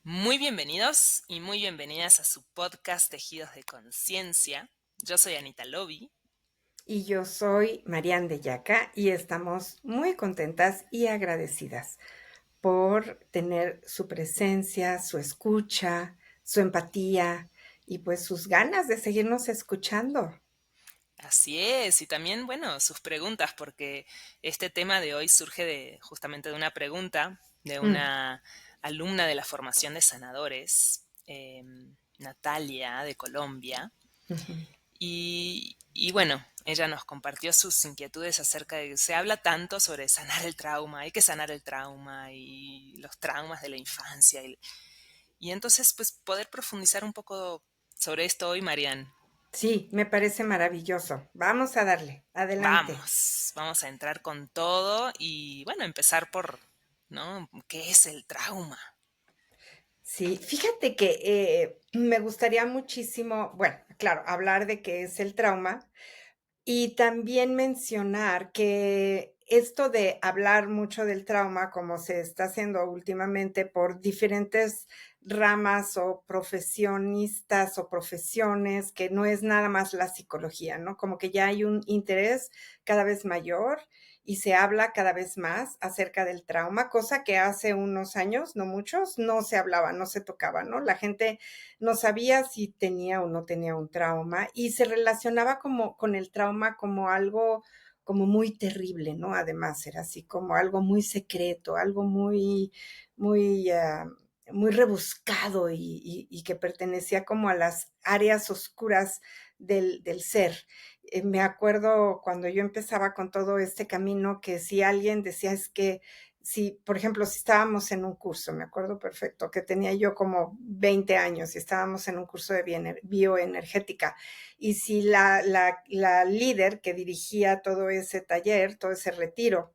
Muy bienvenidos y muy bienvenidas a su podcast Tejidos de Conciencia. Yo soy Anita Lobi. Y yo soy Marian de Yaca y estamos muy contentas y agradecidas por tener su presencia, su escucha, su empatía y pues sus ganas de seguirnos escuchando. Así es, y también, bueno, sus preguntas, porque este tema de hoy surge justamente de una pregunta de Mm, una alumna de la formación de sanadores, Natalia, de Colombia. ujú. Y bueno, ella nos compartió sus inquietudes acerca de que se habla tanto sobre sanar el trauma, hay que sanar el trauma y los traumas de la infancia. Y entonces, pues, poder profundizar un poco sobre esto hoy, Marian. Sí, me parece maravilloso. Vamos a darle. Adelante. Vamos a entrar con todo y, bueno, empezar por, ¿no? ¿Qué es el trauma? Sí, fíjate que me gustaría muchísimo, bueno, claro, hablar de qué es el trauma. Y también mencionar que esto de hablar mucho del trauma, como se está haciendo últimamente por diferentes ramas o profesionistas o profesiones, que no es nada más la psicología, ¿no? Como que ya hay un interés cada vez mayor y se habla cada vez más acerca del trauma, cosa que hace unos años, no muchos, no se hablaba, no se tocaba, ¿no? La gente no sabía si tenía o no tenía un trauma y se relacionaba como con el trauma como algo como muy terrible, ¿no? Además, era así como algo muy secreto, algo muy, muy rebuscado y que pertenecía como a las áreas oscuras del ser. Me acuerdo cuando yo empezaba con todo este camino que si alguien decía es que si, por ejemplo, si estábamos en un curso, me acuerdo perfecto que tenía yo como 20 años y estábamos en un curso de bioenergética, y si la líder que dirigía todo ese taller, todo ese retiro,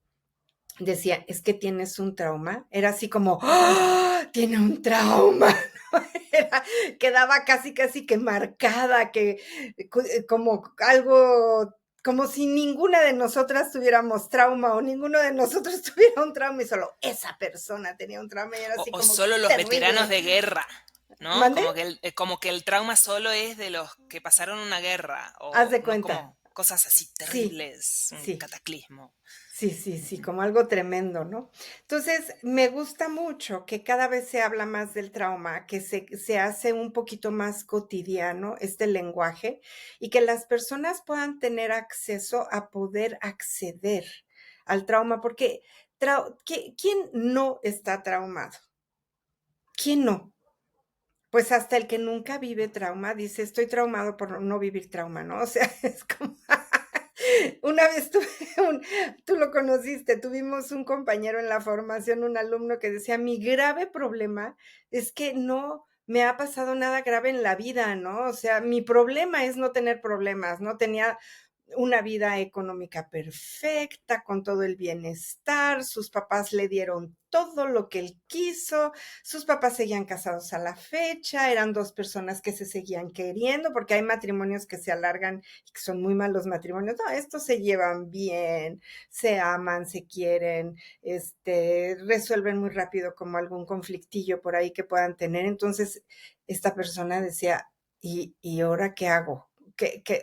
decía, es que tienes un trauma, era así como, ¡ah! Tiene un trauma. Era, quedaba casi, casi que marcada, que como algo, como si ninguna de nosotras tuviéramos trauma o ninguno de nosotros tuviera un trauma y solo esa persona tenía un trauma y era así O como solo los veteranos terrible. de guerra, ¿no? ¿Mande? Como que el trauma solo es de los que pasaron una guerra, Haz o de no cuenta. como cosas así Sí, terribles, un sí. cataclismo. Sí, sí, sí, Ujú. como algo tremendo, ¿no? Entonces, me gusta mucho que cada vez se habla más del trauma, que se hace un poquito más cotidiano este lenguaje y que las personas puedan tener acceso a poder acceder al trauma, porque ¿quién no está traumado? ¿Quién no? Pues hasta el que nunca vive trauma dice: "Estoy traumado por no vivir trauma", ¿no? O sea, es como una vez tuve un tú lo conociste, tuvimos un compañero en la formación, un alumno que decía: "Mi grave problema es que no me ha pasado nada grave en la vida", ¿no? O sea, mi problema es no tener problemas, ¿no? Tenía una vida económica perfecta, con todo el bienestar, sus papás le dieron todo lo que él quiso, sus papás seguían casados a la fecha, eran 2 personas que se seguían queriendo, porque hay matrimonios que se alargan y que son muy malos matrimonios. No, estos se llevan bien, se aman, se quieren, resuelven muy rápido como algún conflictillo por ahí que puedan tener. Entonces, esta persona decía: ¿Y ahora qué hago?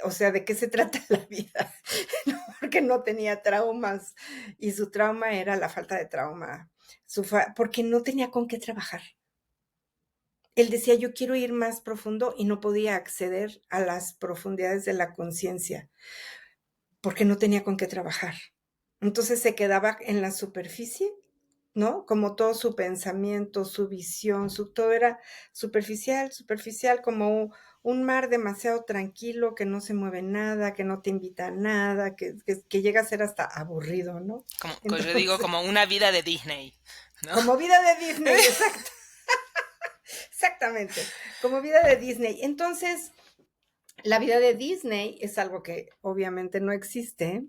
O sea, ¿de qué se trata la vida? ¿No? Porque no tenía traumas y su trauma era la falta de trauma, porque no tenía con qué trabajar. Él decía, yo quiero ir más profundo y no podía acceder a las profundidades de la conciencia porque no tenía con qué trabajar. Entonces se quedaba en la superficie, ¿no? Como todo su pensamiento, su visión, todo era superficial, superficial, como un mar demasiado tranquilo, que no se mueve nada, que no te invita a nada, que llega a ser hasta aburrido, ¿no? Como yo digo, Entonces, como una vida de Disney, ¿no? como vida de Disney, exacto, exactamente, como vida de Disney. Entonces, la vida de Disney es algo que obviamente no existe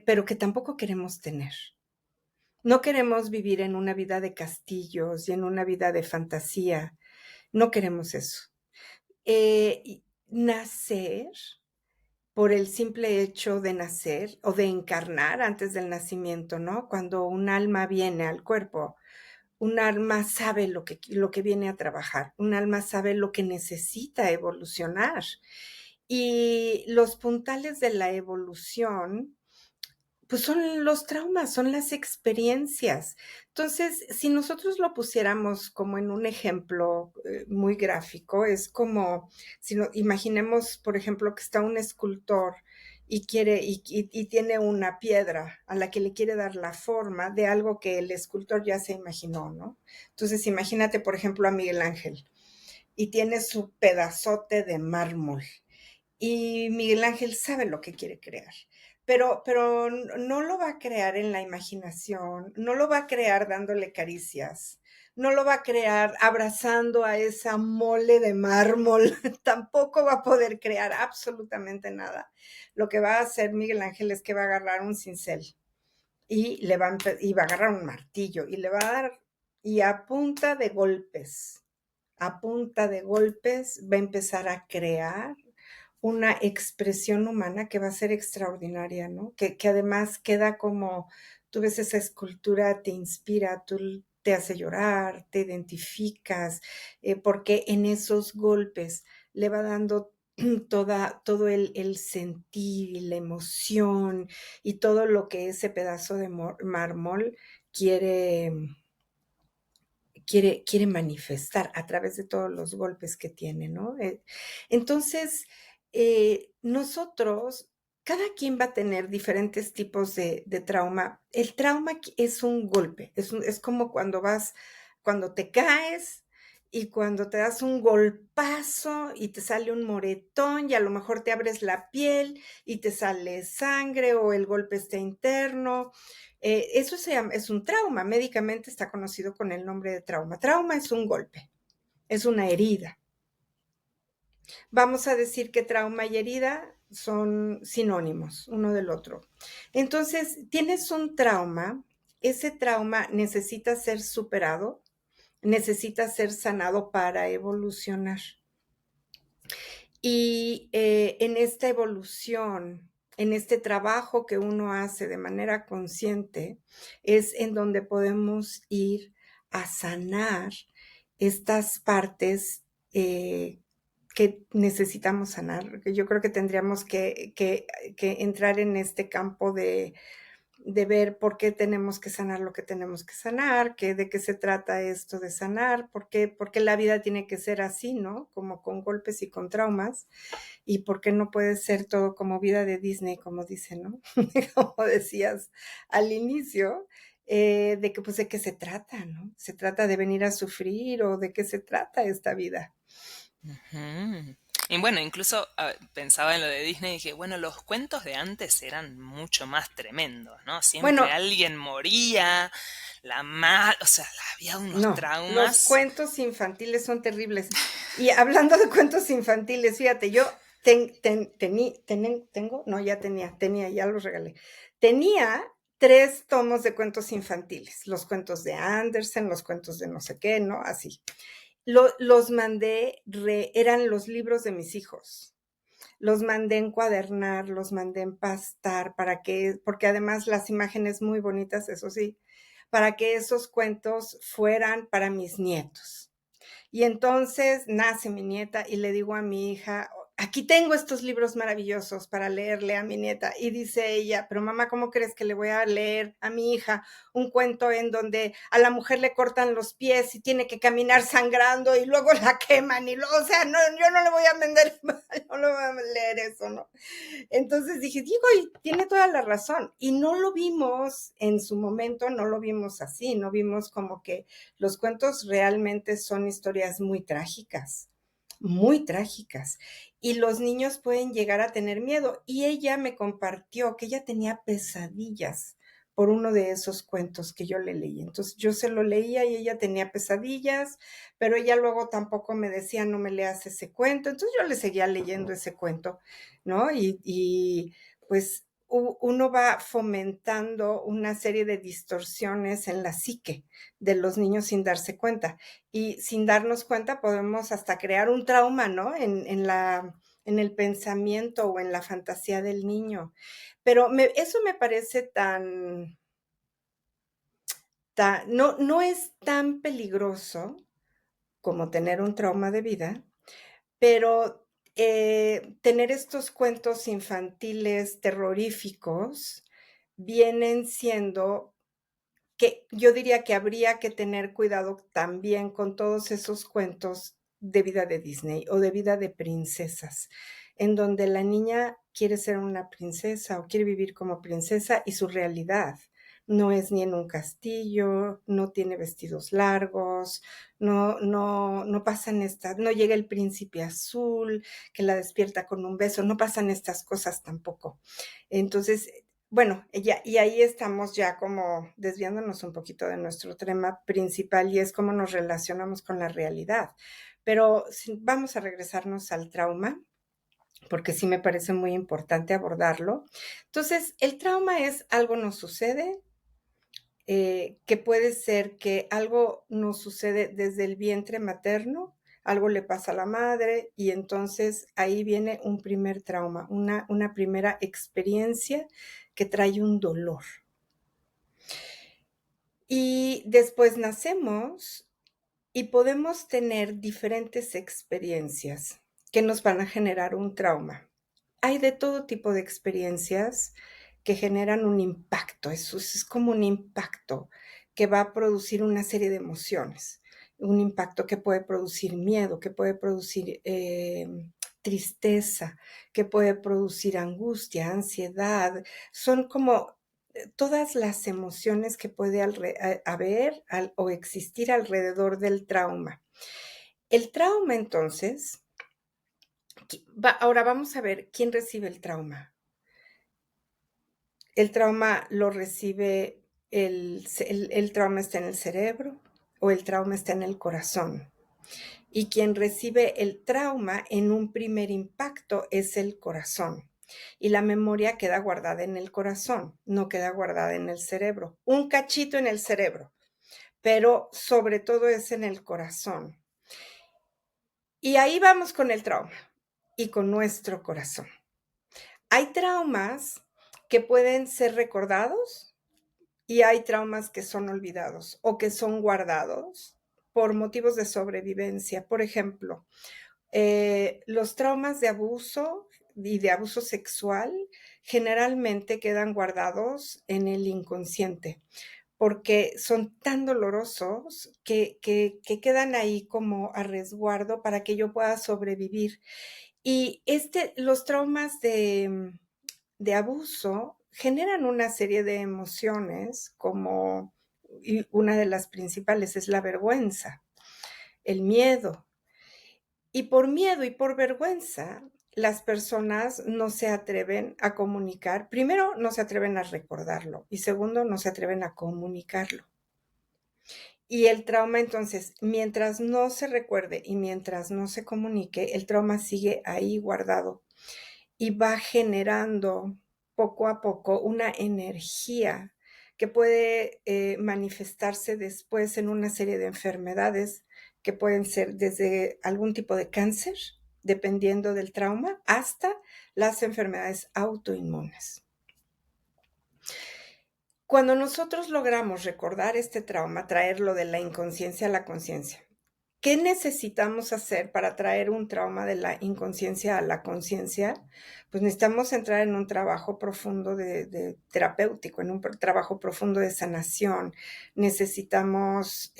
pero que tampoco queremos tener. No queremos vivir en una vida de castillos y en una vida de fantasía. No queremos eso. Y nacer por el simple hecho de nacer o de encarnar antes del nacimiento, ¿no? Cuando un alma viene al cuerpo, un alma sabe lo que viene a trabajar, un alma sabe lo que necesita evolucionar. Y los puntales de la evolución pues son los traumas, son las experiencias. Entonces, si nosotros lo pusiéramos como en un ejemplo muy gráfico, es como si imaginemos, por ejemplo, que está un escultor y quiere y tiene una piedra a la que le quiere dar la forma de algo que el escultor ya se imaginó, ¿no? Entonces, imagínate, por ejemplo, a Miguel Ángel y tiene su pedazote de mármol y Miguel Ángel sabe lo que quiere crear, pero no lo va a crear en la imaginación, no lo va a crear dándole caricias, no lo va a crear abrazando a esa mole de mármol, tampoco va a poder crear absolutamente nada. Lo que va a hacer Miguel Ángel es que va a agarrar un cincel y va a agarrar un martillo y le va a dar, y a punta de golpes va a empezar a crear una expresión humana que va a ser extraordinaria, ¿no? Que además queda como, tú ves esa escultura, te inspira, tú te hace llorar, te identificas, porque en esos golpes le va dando todo el sentir y la emoción y todo lo que ese pedazo de mármol quiere, quiere manifestar a través de todos los golpes que tiene, ¿no? Entonces, nosotros, cada quien va a tener diferentes tipos de trauma. El trauma es un golpe, es como cuando te caes y cuando te das un golpazo y te sale un moretón y a lo mejor te abres la piel y te sale sangre o el golpe está interno. Eso es un trauma, médicamente está conocido con el nombre de trauma. Trauma es un golpe, es una herida. Vamos a decir que trauma y herida son sinónimos uno del otro. Entonces, tienes un trauma, ese trauma necesita ser superado, necesita ser sanado para evolucionar. Y en esta evolución, en este trabajo que uno hace de manera consciente, es en donde podemos ir a sanar estas partes que necesitamos sanar. Yo creo que tendríamos que entrar en este campo de ver por qué tenemos que sanar lo que tenemos que sanar, de qué se trata esto de sanar, por qué la vida tiene que ser así, ¿no? Como con golpes y con traumas, y por qué no puede ser todo como vida de Disney, como dicen, ¿no? Como decías al inicio, de que pues de qué se trata, ¿no? ¿Se trata de venir a sufrir o de qué se trata esta vida? Ujú. Y bueno, incluso pensaba en lo de Disney y dije, bueno, los cuentos de antes eran mucho más tremendos, ¿no? Siempre Bueno, alguien moría, o sea, había unos no, los traumas. cuentos infantiles son terribles. Y hablando de cuentos infantiles, fíjate, yo tengo, no, ya tenía, ya los regalé. Tenía 3 tomos de cuentos infantiles, los cuentos de Andersen, los cuentos de no sé qué, ¿no? Así. Los mandé, eran los libros de mis hijos. Los mandé encuadernar, los mandé empastar porque además las imágenes muy bonitas, eso sí, para que esos cuentos fueran para mis nietos. Y entonces nace mi nieta y le digo a mi hija, aquí tengo estos libros maravillosos para leerle a mi nieta. Y dice ella, pero mamá, ¿cómo crees que le voy a leer a mi hija un cuento en donde a la mujer le cortan los pies y tiene que caminar sangrando y luego la queman? O sea, no, yo no le voy a vender, yo no voy a leer eso, ¿no? Entonces dije, digo, y tiene toda la razón. Y no lo vimos en su momento, no lo vimos así, no vimos como que los cuentos realmente son historias muy trágicas, muy trágicas. Y los niños pueden llegar a tener miedo. Y ella me compartió que ella tenía pesadillas por uno de esos cuentos que yo le leí. Entonces yo se lo leía y ella tenía pesadillas, pero ella luego tampoco me decía, no me leas ese cuento. Entonces yo le seguía leyendo ese cuento, ¿no? Pues uno va fomentando una serie de distorsiones en la psique de los niños sin darse cuenta. Y sin darnos cuenta podemos hasta crear un trauma, ¿no? En el pensamiento o en la fantasía del niño. Pero eso me parece tan, no es tan peligroso como tener un trauma de vida, pero, tener estos cuentos infantiles terroríficos vienen siendo que yo diría que habría que tener cuidado también con todos esos cuentos de vida de Disney o de vida de princesas, en donde la niña quiere ser una princesa o quiere vivir como princesa y su realidad no es ni en un castillo, no tiene vestidos largos, no pasan estas, no llega el príncipe azul que la despierta con un beso, no pasan estas cosas tampoco. Entonces, bueno, y ahí estamos ya como desviándonos un poquito de nuestro tema principal, y es cómo nos relacionamos con la realidad. Pero si vamos a regresarnos al trauma, porque sí me parece muy importante abordarlo. Entonces, el trauma es algo nos sucede, que puede ser que algo nos sucede desde el vientre materno, algo le pasa a la madre y entonces ahí viene un primer trauma, una primera experiencia que trae un dolor. Y después nacemos y podemos tener diferentes experiencias que nos van a generar un trauma. Hay de todo tipo de experiencias que generan un impacto, eso es como un impacto que va a producir una serie de emociones, un impacto que puede producir miedo, que puede producir tristeza, que puede producir angustia, ansiedad, son como todas las emociones que puede haber o existir alrededor del trauma. El trauma entonces, ahora vamos a ver quién recibe el trauma. El trauma lo recibe, el trauma está en el cerebro o el trauma está en el corazón. Y quien recibe el trauma en un primer impacto es el corazón. Y la memoria queda guardada en el corazón, no queda guardada en el cerebro. Un cachito en el cerebro, pero sobre todo es en el corazón. Y ahí vamos con el trauma y con nuestro corazón. Hay traumas que pueden ser recordados y hay traumas que son olvidados o que son guardados por motivos de sobrevivencia. Por ejemplo, los traumas de abuso y de abuso sexual generalmente quedan guardados en el inconsciente porque son tan dolorosos que quedan ahí como a resguardo para que yo pueda sobrevivir. Y los traumas de abuso generan una serie de emociones como, y una de las principales es la vergüenza, el miedo. Y por miedo y por vergüenza, las personas no se atreven a comunicar. Primero, no se atreven a recordarlo y segundo, no se atreven a comunicarlo. Y el trauma, entonces, mientras no se recuerde y mientras no se comunique, el trauma sigue ahí guardado y va generando poco a poco una energía que puede manifestarse después en una serie de enfermedades que pueden ser desde algún tipo de cáncer, dependiendo del trauma, hasta las enfermedades autoinmunes. Cuando nosotros logramos recordar este trauma, traerlo de la inconsciencia a la conciencia, ¿qué necesitamos hacer para traer un trauma de la inconsciencia a la conciencia? Pues necesitamos entrar en un trabajo profundo de terapéutico, en un trabajo profundo de sanación. Necesitamos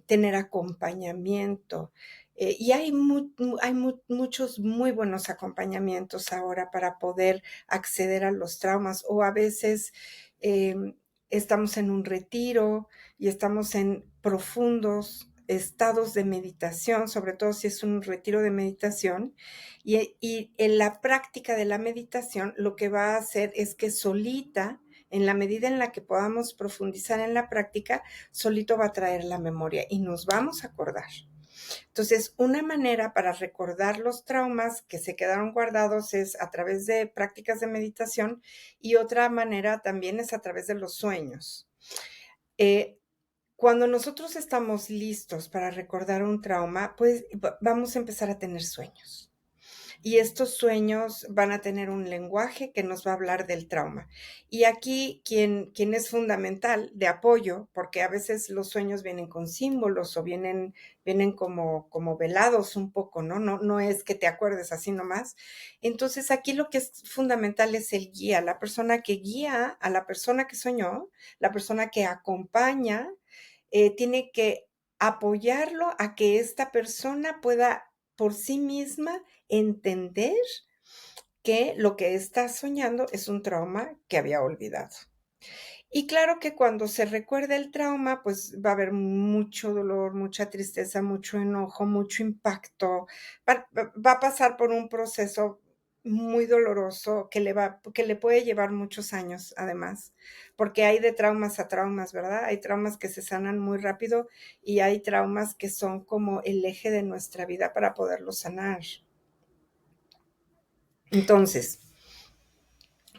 tener acompañamiento. Y hay muchos muy buenos acompañamientos ahora para poder acceder a los traumas o a veces estamos en un retiro y estamos en profundos estados de meditación, sobre todo si es un retiro de meditación, y en la práctica de la meditación lo que va a hacer es que solita, en la medida en la que podamos profundizar en la práctica, solito va a traer la memoria y nos vamos a acordar. Entonces, una manera para recordar los traumas que se quedaron guardados es a través de prácticas de meditación y otra manera también es a través de los sueños. Eh, Cuando nosotros estamos listos para recordar un trauma, pues vamos a empezar a tener sueños. y estos sueños van a tener un lenguaje que nos va a hablar del trauma. Y aquí quien es fundamental de apoyo, porque a veces los sueños vienen con símbolos o vienen como velados un poco, ¿no? No es que te acuerdes así nomás. Entonces, aquí lo que es fundamental es el guía, la persona que guía a la persona que soñó, la persona que acompaña, tiene que apoyarlo a que esta persona pueda por sí misma entender que lo que está soñando es un trauma que había olvidado. Y claro que cuando se recuerda el trauma, pues va a haber mucho dolor, mucha tristeza, mucho enojo, mucho impacto. Va a pasar por un proceso muy doloroso que le puede llevar muchos años, además, porque hay de traumas a traumas, ¿verdad? Hay traumas que se sanan muy rápido y hay traumas que son como el eje de nuestra vida para poderlos sanar. Entonces,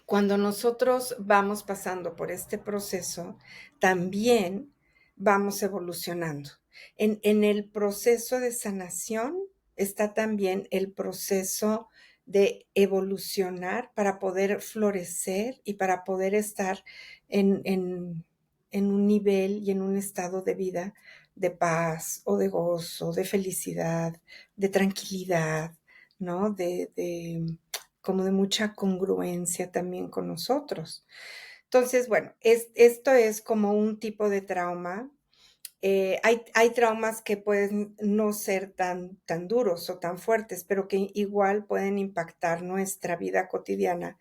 cuando nosotros vamos pasando por este proceso, también vamos evolucionando. En el proceso de sanación está también el proceso de evolucionar para poder florecer y para poder estar en un nivel y en un estado de vida de paz o de gozo, de felicidad, de tranquilidad, ¿no? Como de mucha congruencia también con nosotros. Entonces, bueno, esto es como un tipo de trauma. Hay traumas que pueden no ser tan duros o tan fuertes, pero que igual pueden impactar nuestra vida cotidiana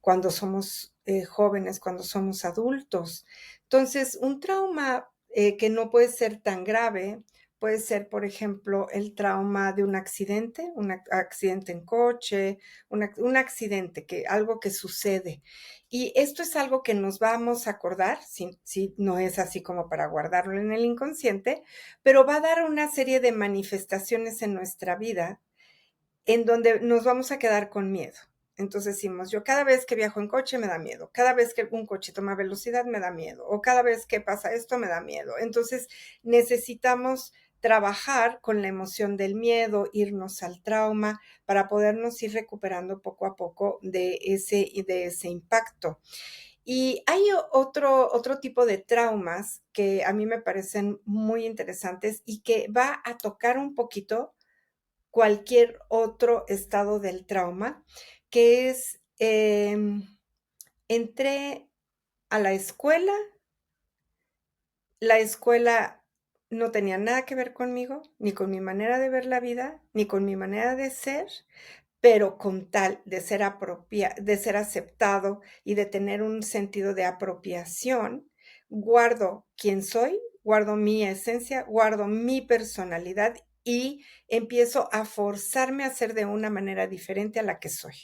cuando somos jóvenes, cuando somos adultos. Entonces, un trauma que no puede ser tan grave puede ser, por ejemplo, el trauma de un accidente en coche, un accidente, algo que sucede. Y esto es algo que nos vamos a acordar, si no es así como para guardarlo en el inconsciente, pero va a dar una serie de manifestaciones en nuestra vida en donde nos vamos a quedar con miedo. Entonces decimos, yo cada vez que viajo en coche me da miedo, cada vez que un coche toma velocidad me da miedo, o cada vez que pasa esto me da miedo. Entonces necesitamos trabajar con la emoción del miedo, irnos al trauma para podernos ir recuperando poco a poco de ese impacto. Y hay otro tipo de traumas que a mí me parecen muy interesantes y que va a tocar un poquito cualquier otro estado del trauma, que es, entré a la escuela no tenía nada que ver conmigo, ni con mi manera de ver la vida, ni con mi manera de ser, pero con tal de ser aceptado y de tener un sentido de apropiación, guardo quién soy, guardo mi esencia, guardo mi personalidad y empiezo a forzarme a ser de una manera diferente a la que soy.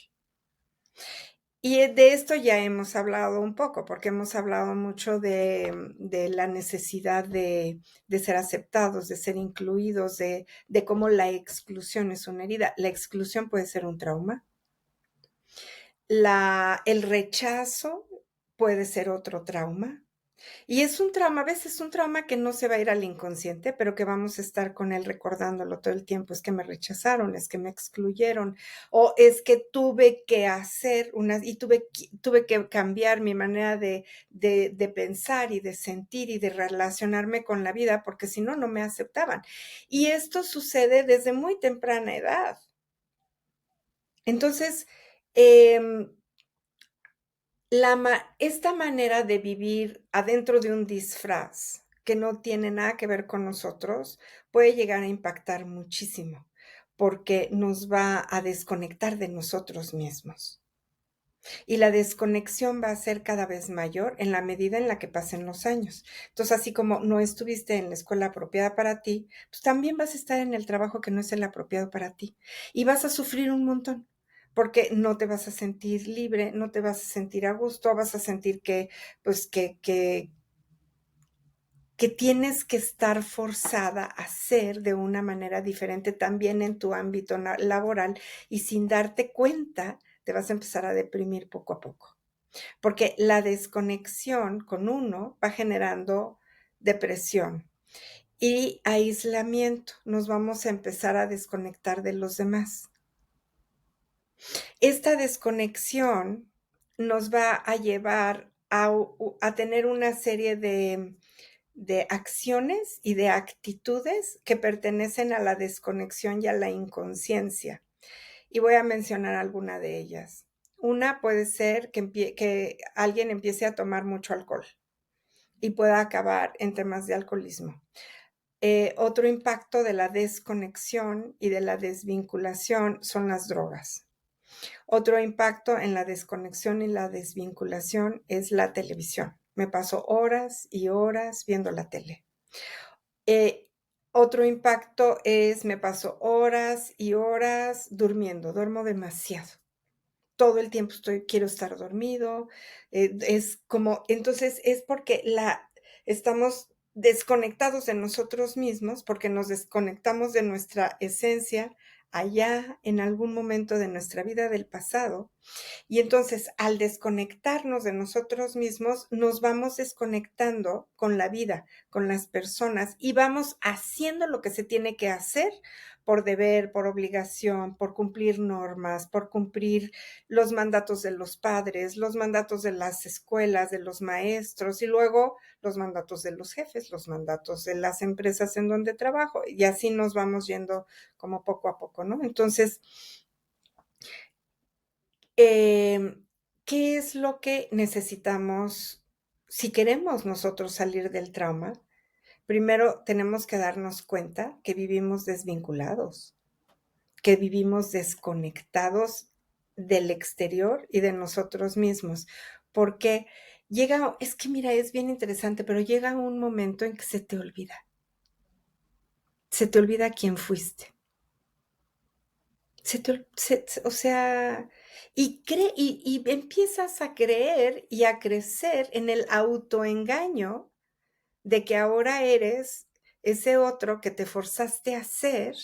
Y, de esto ya hemos hablado un poco, porque hemos hablado mucho de la necesidad de ser aceptados, de ser incluidos, de cómo la exclusión es una herida. La exclusión puede ser un trauma. El rechazo puede ser otro trauma. Y es un trauma, a veces un trauma que no se va a ir al inconsciente, pero que vamos a estar con él recordándolo todo el tiempo. Es que me rechazaron, es que me excluyeron, o es que tuve que hacer y tuve que cambiar mi manera de pensar y de sentir y de relacionarme con la vida, porque si no, no me aceptaban. Y esto sucede desde muy temprana edad. Entonces, em, esta manera de vivir adentro de un disfraz que no tiene nada que ver con nosotros, puede llegar a impactar muchísimo, porque nos va a desconectar de nosotros mismos. Y la desconexión va a ser cada vez mayor en la medida en la que pasen los años. Entonces, así como no estuviste en la escuela apropiada para ti, pues también vas a estar en el trabajo que no es el apropiado para ti. Y vas a sufrir un montón, porque no te vas a sentir libre, no te vas a sentir a gusto, vas a sentir pues, que tienes que estar forzada a ser de una manera diferente también en tu ámbito laboral y sin darte cuenta, te vas a empezar a deprimir poco a poco. Porque la desconexión con uno va generando depresión y aislamiento. Nos vamos a empezar a desconectar de los demás. Esta desconexión nos va a llevar a tener una serie de acciones y de actitudes que pertenecen a la desconexión y a la inconsciencia. Y voy a mencionar alguna de ellas. Una puede ser que alguien empiece a tomar mucho alcohol y pueda acabar en temas de alcoholismo. Otro impacto de la desconexión y de la desvinculación son las drogas. Otro impacto en la desconexión y la desvinculación es la televisión. Me paso horas y horas viendo la tele. Eh, Otro impacto es me paso horas y horas durmiendo, duermo demasiado. Todo el tiempo quiero estar dormido, es como, entonces es porque estamos desconectados de nosotros mismos, porque nos desconectamos de nuestra esencia allá en algún momento de nuestra vida del pasado y entonces, al desconectarnos de nosotros mismos, nos vamos desconectando con la vida, con las personas y vamos haciendo lo que se tiene que hacer por deber, por obligación, por cumplir normas, por cumplir los mandatos de los padres, los mandatos de las escuelas, de los maestros y luego los mandatos de los jefes, los mandatos de las empresas en donde trabajo y así nos vamos yendo como poco a poco, ¿no? Entonces, ¿qué es lo que necesitamos si queremos nosotros salir del trauma? Primero tenemos que darnos cuenta que vivimos desvinculados, que vivimos desconectados del exterior y de nosotros mismos, porque es que mira, es bien interesante, pero llega un momento en que se te olvida quién fuiste. Se te ol se o sea, y empiezas a creer y a crecer en el autoengaño de que ahora eres ese otro que te forzaste a ser,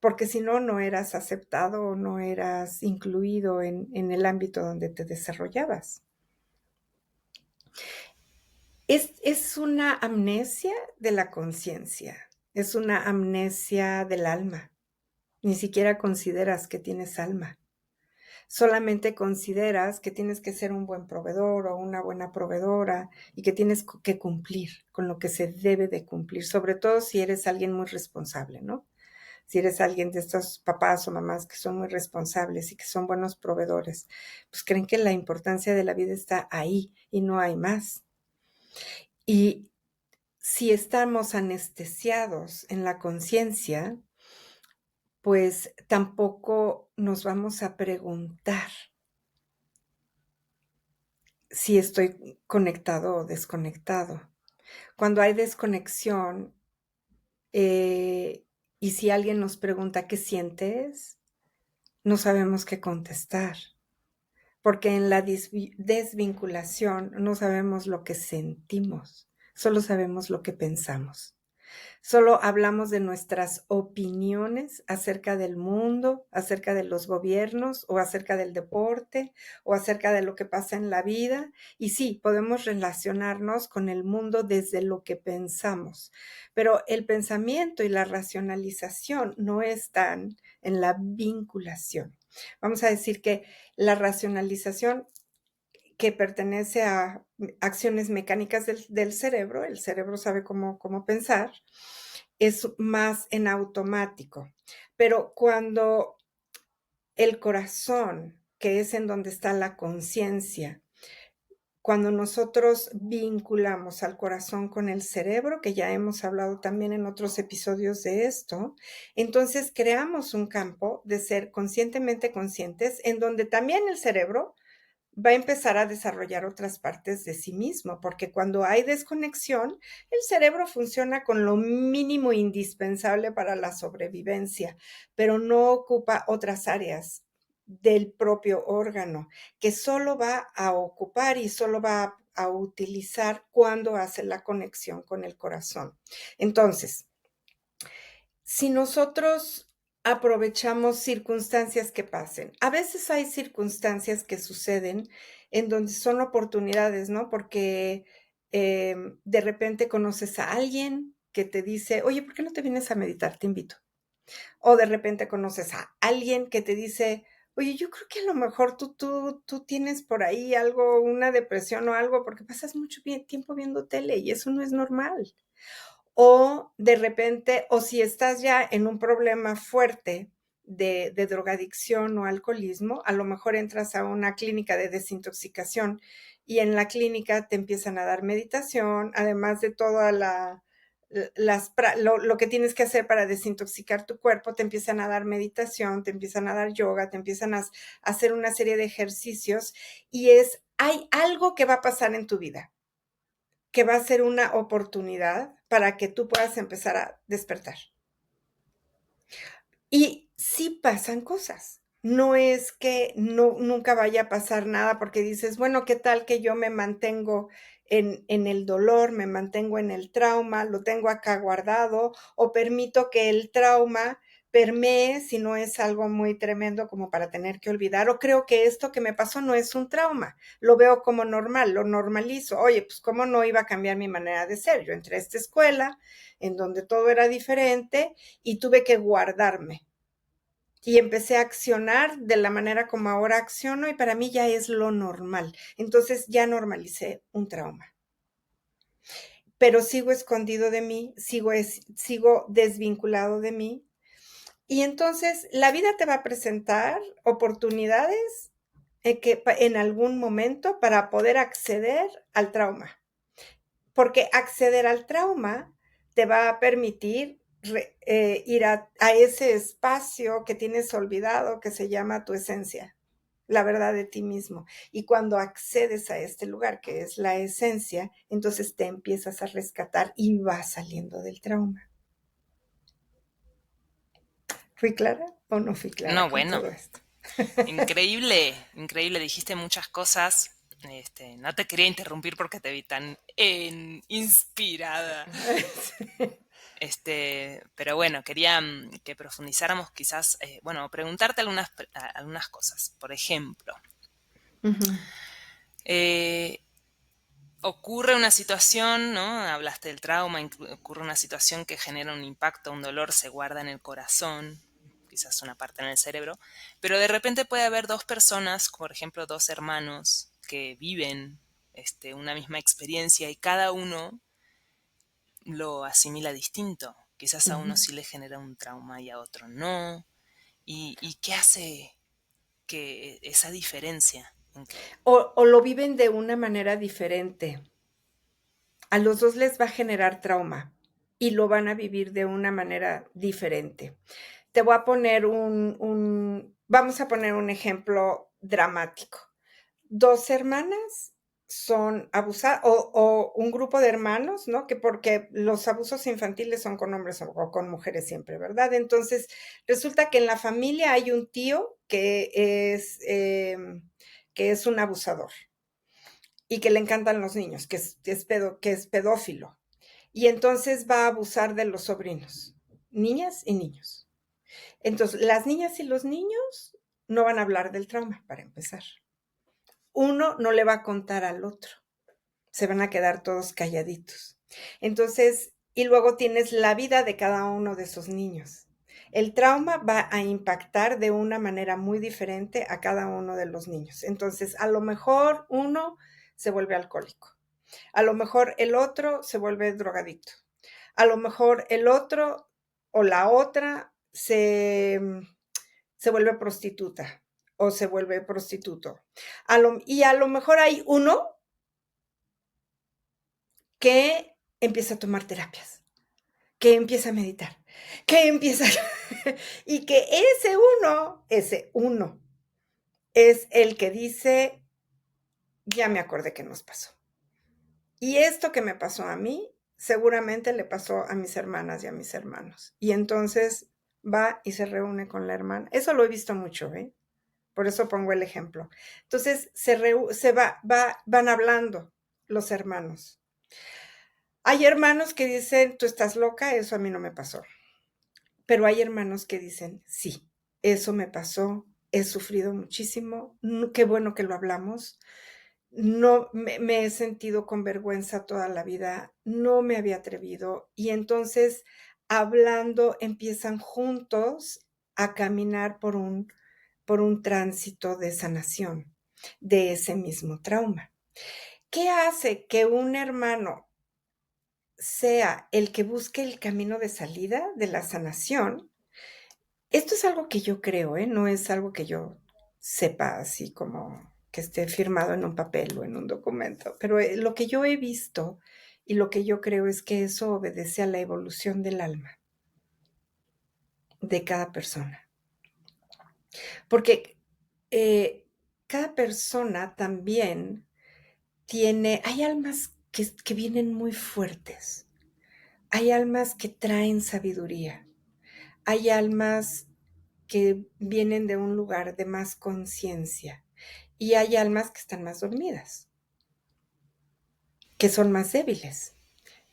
porque si no, no eras aceptado o no eras incluido en el ámbito donde te desarrollabas. Es una amnesia de la conciencia, es una amnesia del alma. Ni siquiera consideras que tienes alma. Solamente consideras que tienes que ser un buen proveedor o una buena proveedora y que tienes que cumplir con lo que se debe de cumplir, sobre todo si eres alguien muy responsable, ¿no? Si eres alguien de estos papás o mamás que son muy responsables y que son buenos proveedores, pues creen que la importancia de la vida está ahí y no hay más. Y si estamos anestesiados en la conciencia, pues tampoco nos vamos a preguntar si estoy conectado o desconectado. Cuando hay desconexión, y si alguien nos pregunta: "¿Qué sientes?", no sabemos qué contestar, porque en la desvinculación no sabemos lo que sentimos, solo sabemos lo que pensamos. Solo hablamos de nuestras opiniones acerca del mundo, acerca de los gobiernos o acerca del deporte o acerca de lo que pasa en la vida. Y sí, podemos relacionarnos con el mundo desde lo que pensamos, pero el pensamiento y la racionalización no están en la vinculación. Vamos a decir que la racionalización que pertenece a acciones mecánicas del cerebro, el cerebro sabe cómo pensar, es más en automático. Pero cuando el corazón, que es en donde está la conciencia, cuando nosotros vinculamos al corazón con el cerebro, que ya hemos hablado también en otros episodios de esto, entonces creamos un campo de ser conscientemente conscientes, en donde también el cerebro va a empezar a desarrollar otras partes de sí mismo, porque cuando hay desconexión, el cerebro funciona con lo mínimo indispensable para la sobrevivencia, pero no ocupa otras áreas del propio órgano, que solo va a ocupar y solo va a utilizar cuando hace la conexión con el corazón. Entonces, si nosotros aprovechamos circunstancias que pasen, a veces hay circunstancias que suceden en donde son oportunidades, ¿no? Porque, de repente conoces a alguien que te dice: "Oye, ¿por qué no te vienes a meditar? Te invito". O de repente conoces a alguien que te dice: Oye, yo creo que a lo mejor tú tienes por ahí algo, una depresión o algo, porque pasas mucho tiempo viendo tele y eso no es normal. O de repente, o si estás ya en un problema fuerte de drogadicción o alcoholismo, a lo mejor entras a una clínica de desintoxicación y en la clínica te empiezan a dar meditación, además de toda lo que tienes que hacer para desintoxicar tu cuerpo, te empiezan a dar meditación, te empiezan a dar yoga, te empiezan a hacer una serie de ejercicios y hay algo que va a pasar en tu vida que va a ser una oportunidad para que tú puedas empezar a despertar. Y sí pasan cosas. No es que nunca vaya a pasar nada porque dices, bueno, ¿qué tal que yo me mantengo en el dolor, me mantengo en el trauma, lo tengo acá guardado o permito que el trauma permee si no es algo muy tremendo como para tener que olvidar o creo que esto que me pasó no es un trauma, lo veo como normal, lo normalizo. Oye, pues cómo no iba a cambiar mi manera de ser. Yo entré a esta escuela en donde todo era diferente y tuve que guardarme y empecé a accionar de la manera como ahora acciono y para mí ya es lo normal. Entonces ya normalicé un trauma. Pero sigo escondido de mí, sigo desvinculado de mí. Y entonces la vida te va a presentar oportunidades en algún momento para poder acceder al trauma. Porque acceder al trauma te va a permitir ir a ese espacio que tienes olvidado que se llama tu esencia, la verdad de ti mismo. Y cuando accedes a este lugar que es la esencia, entonces te empiezas a rescatar y vas saliendo del trauma. ¿Fui clara o no fui clara No, con bueno, todo esto? increíble, increíble, dijiste muchas cosas. No te quería interrumpir porque te vi tan inspirada. Pero bueno, quería que profundizáramos quizás, bueno, preguntarte algunas cosas. Por ejemplo, Ujú, eh, ocurre una situación, ¿no? Hablaste del trauma, ocurre una situación que genera un impacto, un dolor, se guarda en el corazón, quizás una parte en el cerebro, pero de repente puede haber dos personas, por ejemplo, dos hermanos que viven una misma experiencia y cada uno lo asimila distinto. Quizás a uno ujú. sí le genera un trauma y a otro no. ¿Y qué hace que esa diferencia? O lo viven de una manera diferente. A los 2 les va a generar trauma y lo van a vivir de una manera diferente. Te voy a poner vamos a poner un ejemplo dramático. 2 hermanas son abusadas o un grupo de hermanos, ¿no? Que porque los abusos infantiles son con hombres o con mujeres siempre, ¿verdad? Entonces, resulta que en la familia hay un tío que es un abusador y que le encantan los niños, que es pedófilo. Y entonces va a abusar de los sobrinos, niñas y niños. Entonces, las niñas y los niños no van a hablar del trauma, para empezar. Uno no le va a contar al otro, se van a quedar todos calladitos. Entonces, y luego tienes la vida de cada uno de esos niños. El trauma va a impactar de una manera muy diferente a cada uno de los niños. Entonces, a lo mejor uno se vuelve alcohólico, a lo mejor el otro se vuelve drogadicto, a lo mejor el otro o la otra se vuelve prostituta o se vuelve prostituto. Y a lo mejor hay uno que empieza a tomar terapias, que empieza a meditar, que empieza y que ese uno es el que dice, ya me acordé que nos pasó. Y esto que me pasó a mí, seguramente le pasó a mis hermanas y a mis hermanos. Y entonces va y se reúne con la hermana. Eso lo he visto mucho, ¿eh? Por eso pongo el ejemplo. Entonces van hablando los hermanos. Hay hermanos que dicen, tú estás loca, eso a mí no me pasó. Pero hay hermanos que dicen, sí, eso me pasó, he sufrido muchísimo, qué bueno que lo hablamos, no me he sentido con vergüenza toda la vida, no me había atrevido y entonces hablando empiezan juntos a caminar por un tránsito de sanación de ese mismo trauma. ¿Qué hace que un hermano sea el que busque el camino de salida de la sanación? Esto es algo que yo creo, ¿eh? No es algo que yo sepa así como que esté firmado en un papel o en un documento, pero, lo que yo he visto y lo que yo creo es que eso obedece a la evolución del alma de cada persona. Porque, cada persona también hay almas que vienen muy fuertes, hay almas que traen sabiduría, hay almas que vienen de un lugar de más conciencia y hay almas que están más dormidas, que son más débiles,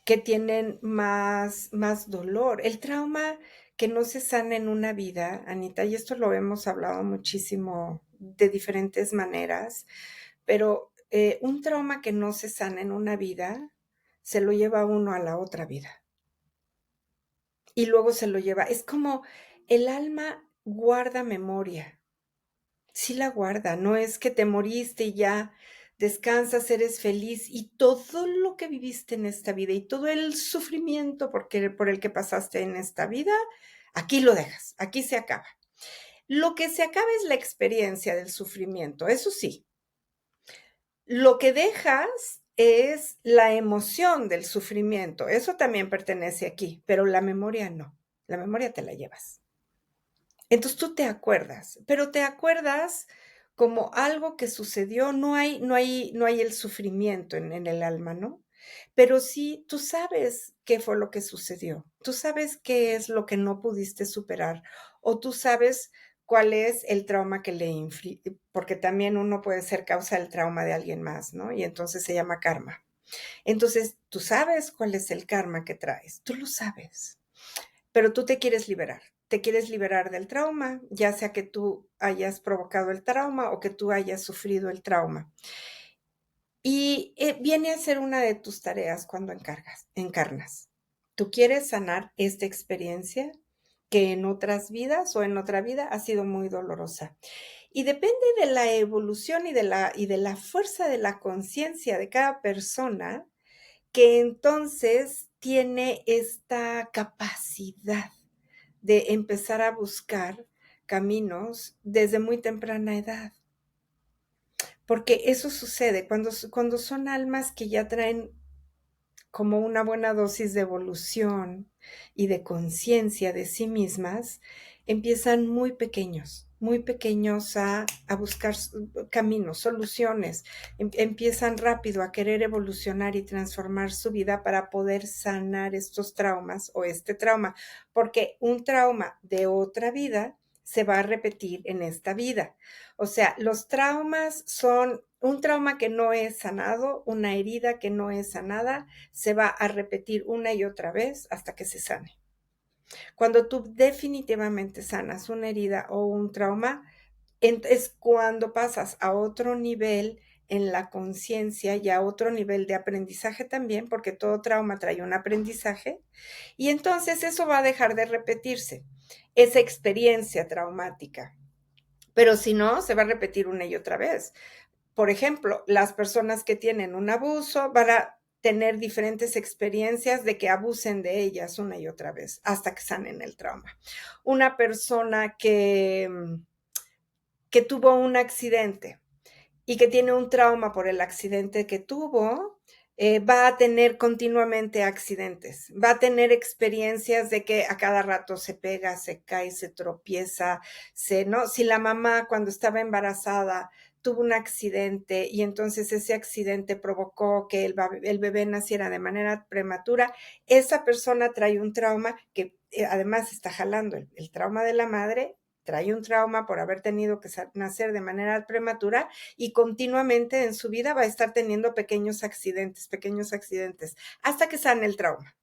que tienen más dolor. El trauma que no se sana en una vida, Anita, y esto lo hemos hablado muchísimo de diferentes maneras, pero, un trauma que no se sana en una vida, se lo lleva uno a la otra vida, y luego se lo lleva es como el alma guarda memoria, sí la guarda, no es que te moriste y ya descansas, eres feliz, y todo lo que viviste en esta vida, y todo el sufrimiento por el que pasaste en esta vida, aquí lo dejas, aquí se acaba. Lo que se acaba es la experiencia del sufrimiento, eso sí. Lo que dejas es la emoción del sufrimiento, eso también pertenece aquí, pero la memoria no, la memoria te la llevas. Entonces tú te acuerdas, pero te acuerdas como algo que sucedió, no hay el sufrimiento en el alma, ¿no? Pero sí, tú sabes qué fue lo que sucedió, tú sabes qué es lo que no pudiste superar, o tú sabes cuál es el trauma que le infli porque también uno puede ser causa del trauma de alguien más, ¿no? Y entonces se llama karma. Entonces, tú sabes cuál es el karma que traes, tú lo sabes. Pero tú te quieres liberar del trauma, ya sea que tú hayas provocado el trauma o que tú hayas sufrido el trauma. Y, viene a ser una de tus tareas cuando encarnas. Tú quieres sanar esta experiencia que en otras vidas o en otra vida ha sido muy dolorosa. Y depende de la evolución y de la fuerza de la conciencia de cada persona, que entonces tiene esta capacidad de empezar a buscar caminos desde muy temprana edad. Porque eso sucede cuando son almas que ya traen como una buena dosis de evolución y de conciencia de sí mismas, empiezan muy pequeños a buscar caminos, soluciones, empiezan rápido a querer evolucionar y transformar su vida para poder sanar estos traumas o este trauma, porque un trauma de otra vida se va a repetir en esta vida. O sea, los traumas son un trauma que no es sanado, una herida que no es sanada, se va a repetir una y otra vez hasta que se sane. Cuando tú definitivamente sanas una herida o un trauma, es cuando pasas a otro nivel en la conciencia y a otro nivel de aprendizaje también, porque todo trauma trae un aprendizaje, y entonces eso va a dejar de repetirse, esa experiencia traumática. Pero si no, se va a repetir una y otra vez. Por ejemplo, las personas que tienen un abuso van a tener diferentes experiencias de que abusen de ellas una y otra vez hasta que sanen el trauma. Una persona que tuvo un accidente y que tiene un trauma por el accidente que tuvo, va a tener continuamente accidentes, va a tener experiencias de que a cada rato se pega, se cae, se tropieza, ¿no? Si la mamá cuando estaba embarazada tuvo un accidente y entonces ese accidente provocó que el bebé naciera de manera prematura, esa persona trae un trauma que además está jalando el trauma de la madre, trae un trauma por haber tenido que nacer de manera prematura y continuamente en su vida va a estar teniendo pequeños accidentes, hasta que sane el trauma.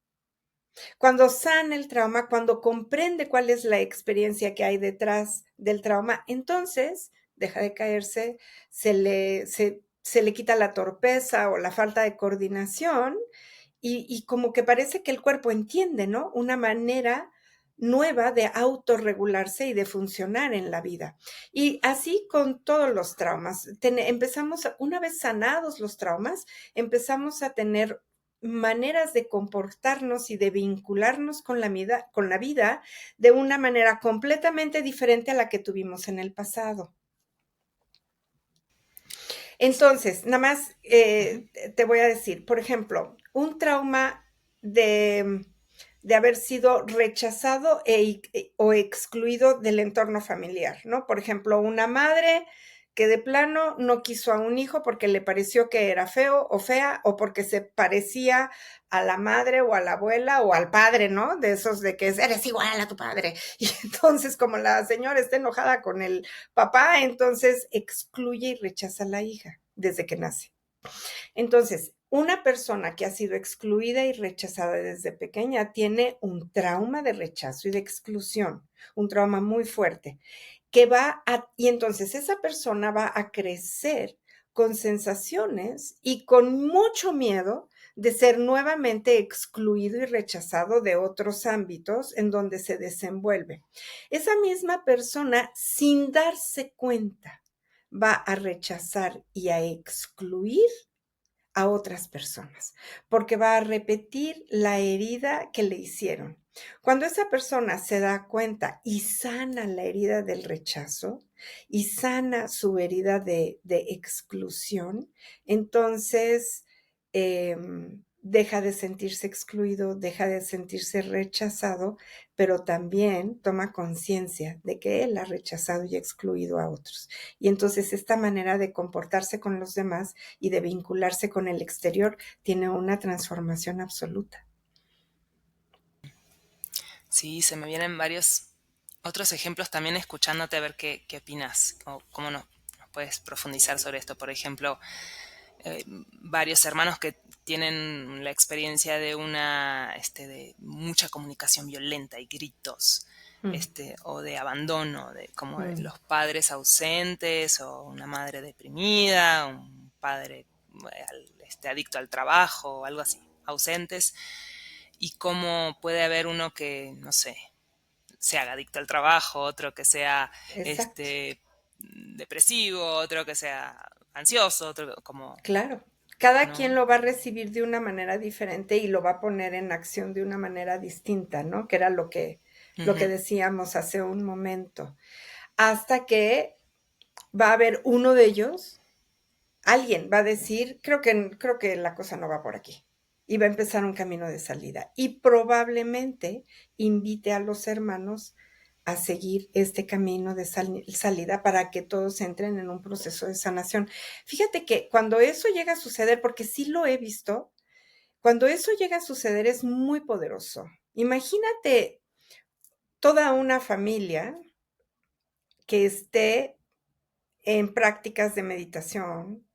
Cuando sana el trauma, cuando comprende cuál es la experiencia que hay detrás del trauma, entonces deja de caerse, se le quita la torpeza o la falta de coordinación y como que parece que el cuerpo entiende, ¿no? Una manera nueva de autorregularse y de funcionar en la vida. Y así con todos los traumas. Empezamos, una vez sanados los traumas, empezamos a tener maneras de comportarnos y de vincularnos con la vida de una manera completamente diferente a la que tuvimos en el pasado. Entonces, nada más Ujú. te voy a decir, por ejemplo, un trauma de haber sido rechazado o excluido del entorno familiar, ¿no? Por ejemplo, una madre que de plano no quiso a un hijo porque le pareció que era feo o fea o porque se parecía a la madre o a la abuela o al padre, ¿no? De esos de que eres igual a tu padre. Y entonces, como la señora está enojada con el papá, entonces excluye y rechaza a la hija desde que nace. Entonces, una persona que ha sido excluida y rechazada desde pequeña tiene un trauma de rechazo y de exclusión, un trauma muy fuerte, y entonces esa persona va a crecer con sensaciones y con mucho miedo de ser nuevamente excluido y rechazado de otros ámbitos en donde se desenvuelve. Esa misma persona, sin darse cuenta, va a rechazar y a excluir a otras personas, porque va a repetir la herida que le hicieron. Cuando esa persona se da cuenta y sana la herida del rechazo y sana su herida de exclusión, entonces deja de sentirse excluido, deja de sentirse rechazado, pero también toma conciencia de que él ha rechazado y excluido a otros. Y entonces esta manera de comportarse con los demás y de vincularse con el exterior tiene una transformación absoluta. Sí, se me vienen varios otros ejemplos también escuchándote a ver qué opinas o cómo nos puedes profundizar sobre esto. Por ejemplo, varios hermanos que tienen la experiencia de de mucha comunicación violenta y gritos, Mm, o de abandono, de como de mm, los padres ausentes o una madre deprimida, un padre adicto al trabajo o algo así, ausentes, y cómo puede haber uno que, no sé, se haga adicto al trabajo, otro que sea exacto, depresivo, otro que sea ansioso, otro como, claro. Cada ¿no? quien lo va a recibir de una manera diferente y lo va a poner en acción de una manera distinta, ¿no? Que era lo que Ujú. decíamos hace un momento. Hasta que va a haber uno de ellos, alguien va a decir, creo que la cosa no va por aquí. Y va a empezar un camino de salida. Y probablemente invite a los hermanos a seguir este camino de salida para que todos entren en un proceso de sanación. Fíjate que cuando eso llega a suceder, porque sí lo he visto, cuando eso llega a suceder es muy poderoso. Imagínate toda una familia que esté en prácticas de meditación,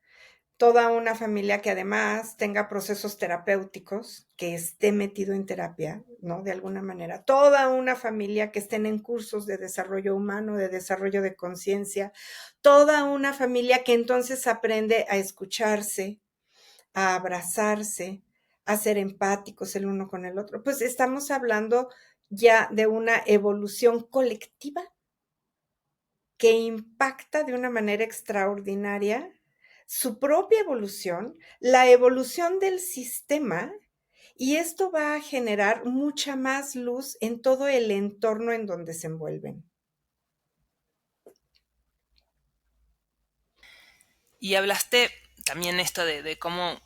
toda una familia que además tenga procesos terapéuticos, que esté metido en terapia, ¿no? De alguna manera. Toda una familia que estén en cursos de desarrollo humano, de desarrollo de conciencia. Toda una familia que entonces aprende a escucharse, a abrazarse, a ser empáticos el uno con el otro. Pues estamos hablando ya de una evolución colectiva que impacta de una manera extraordinaria su propia evolución, la evolución del sistema, y esto va a generar mucha más luz en todo el entorno en donde se envuelven. Y hablaste también esto de cómo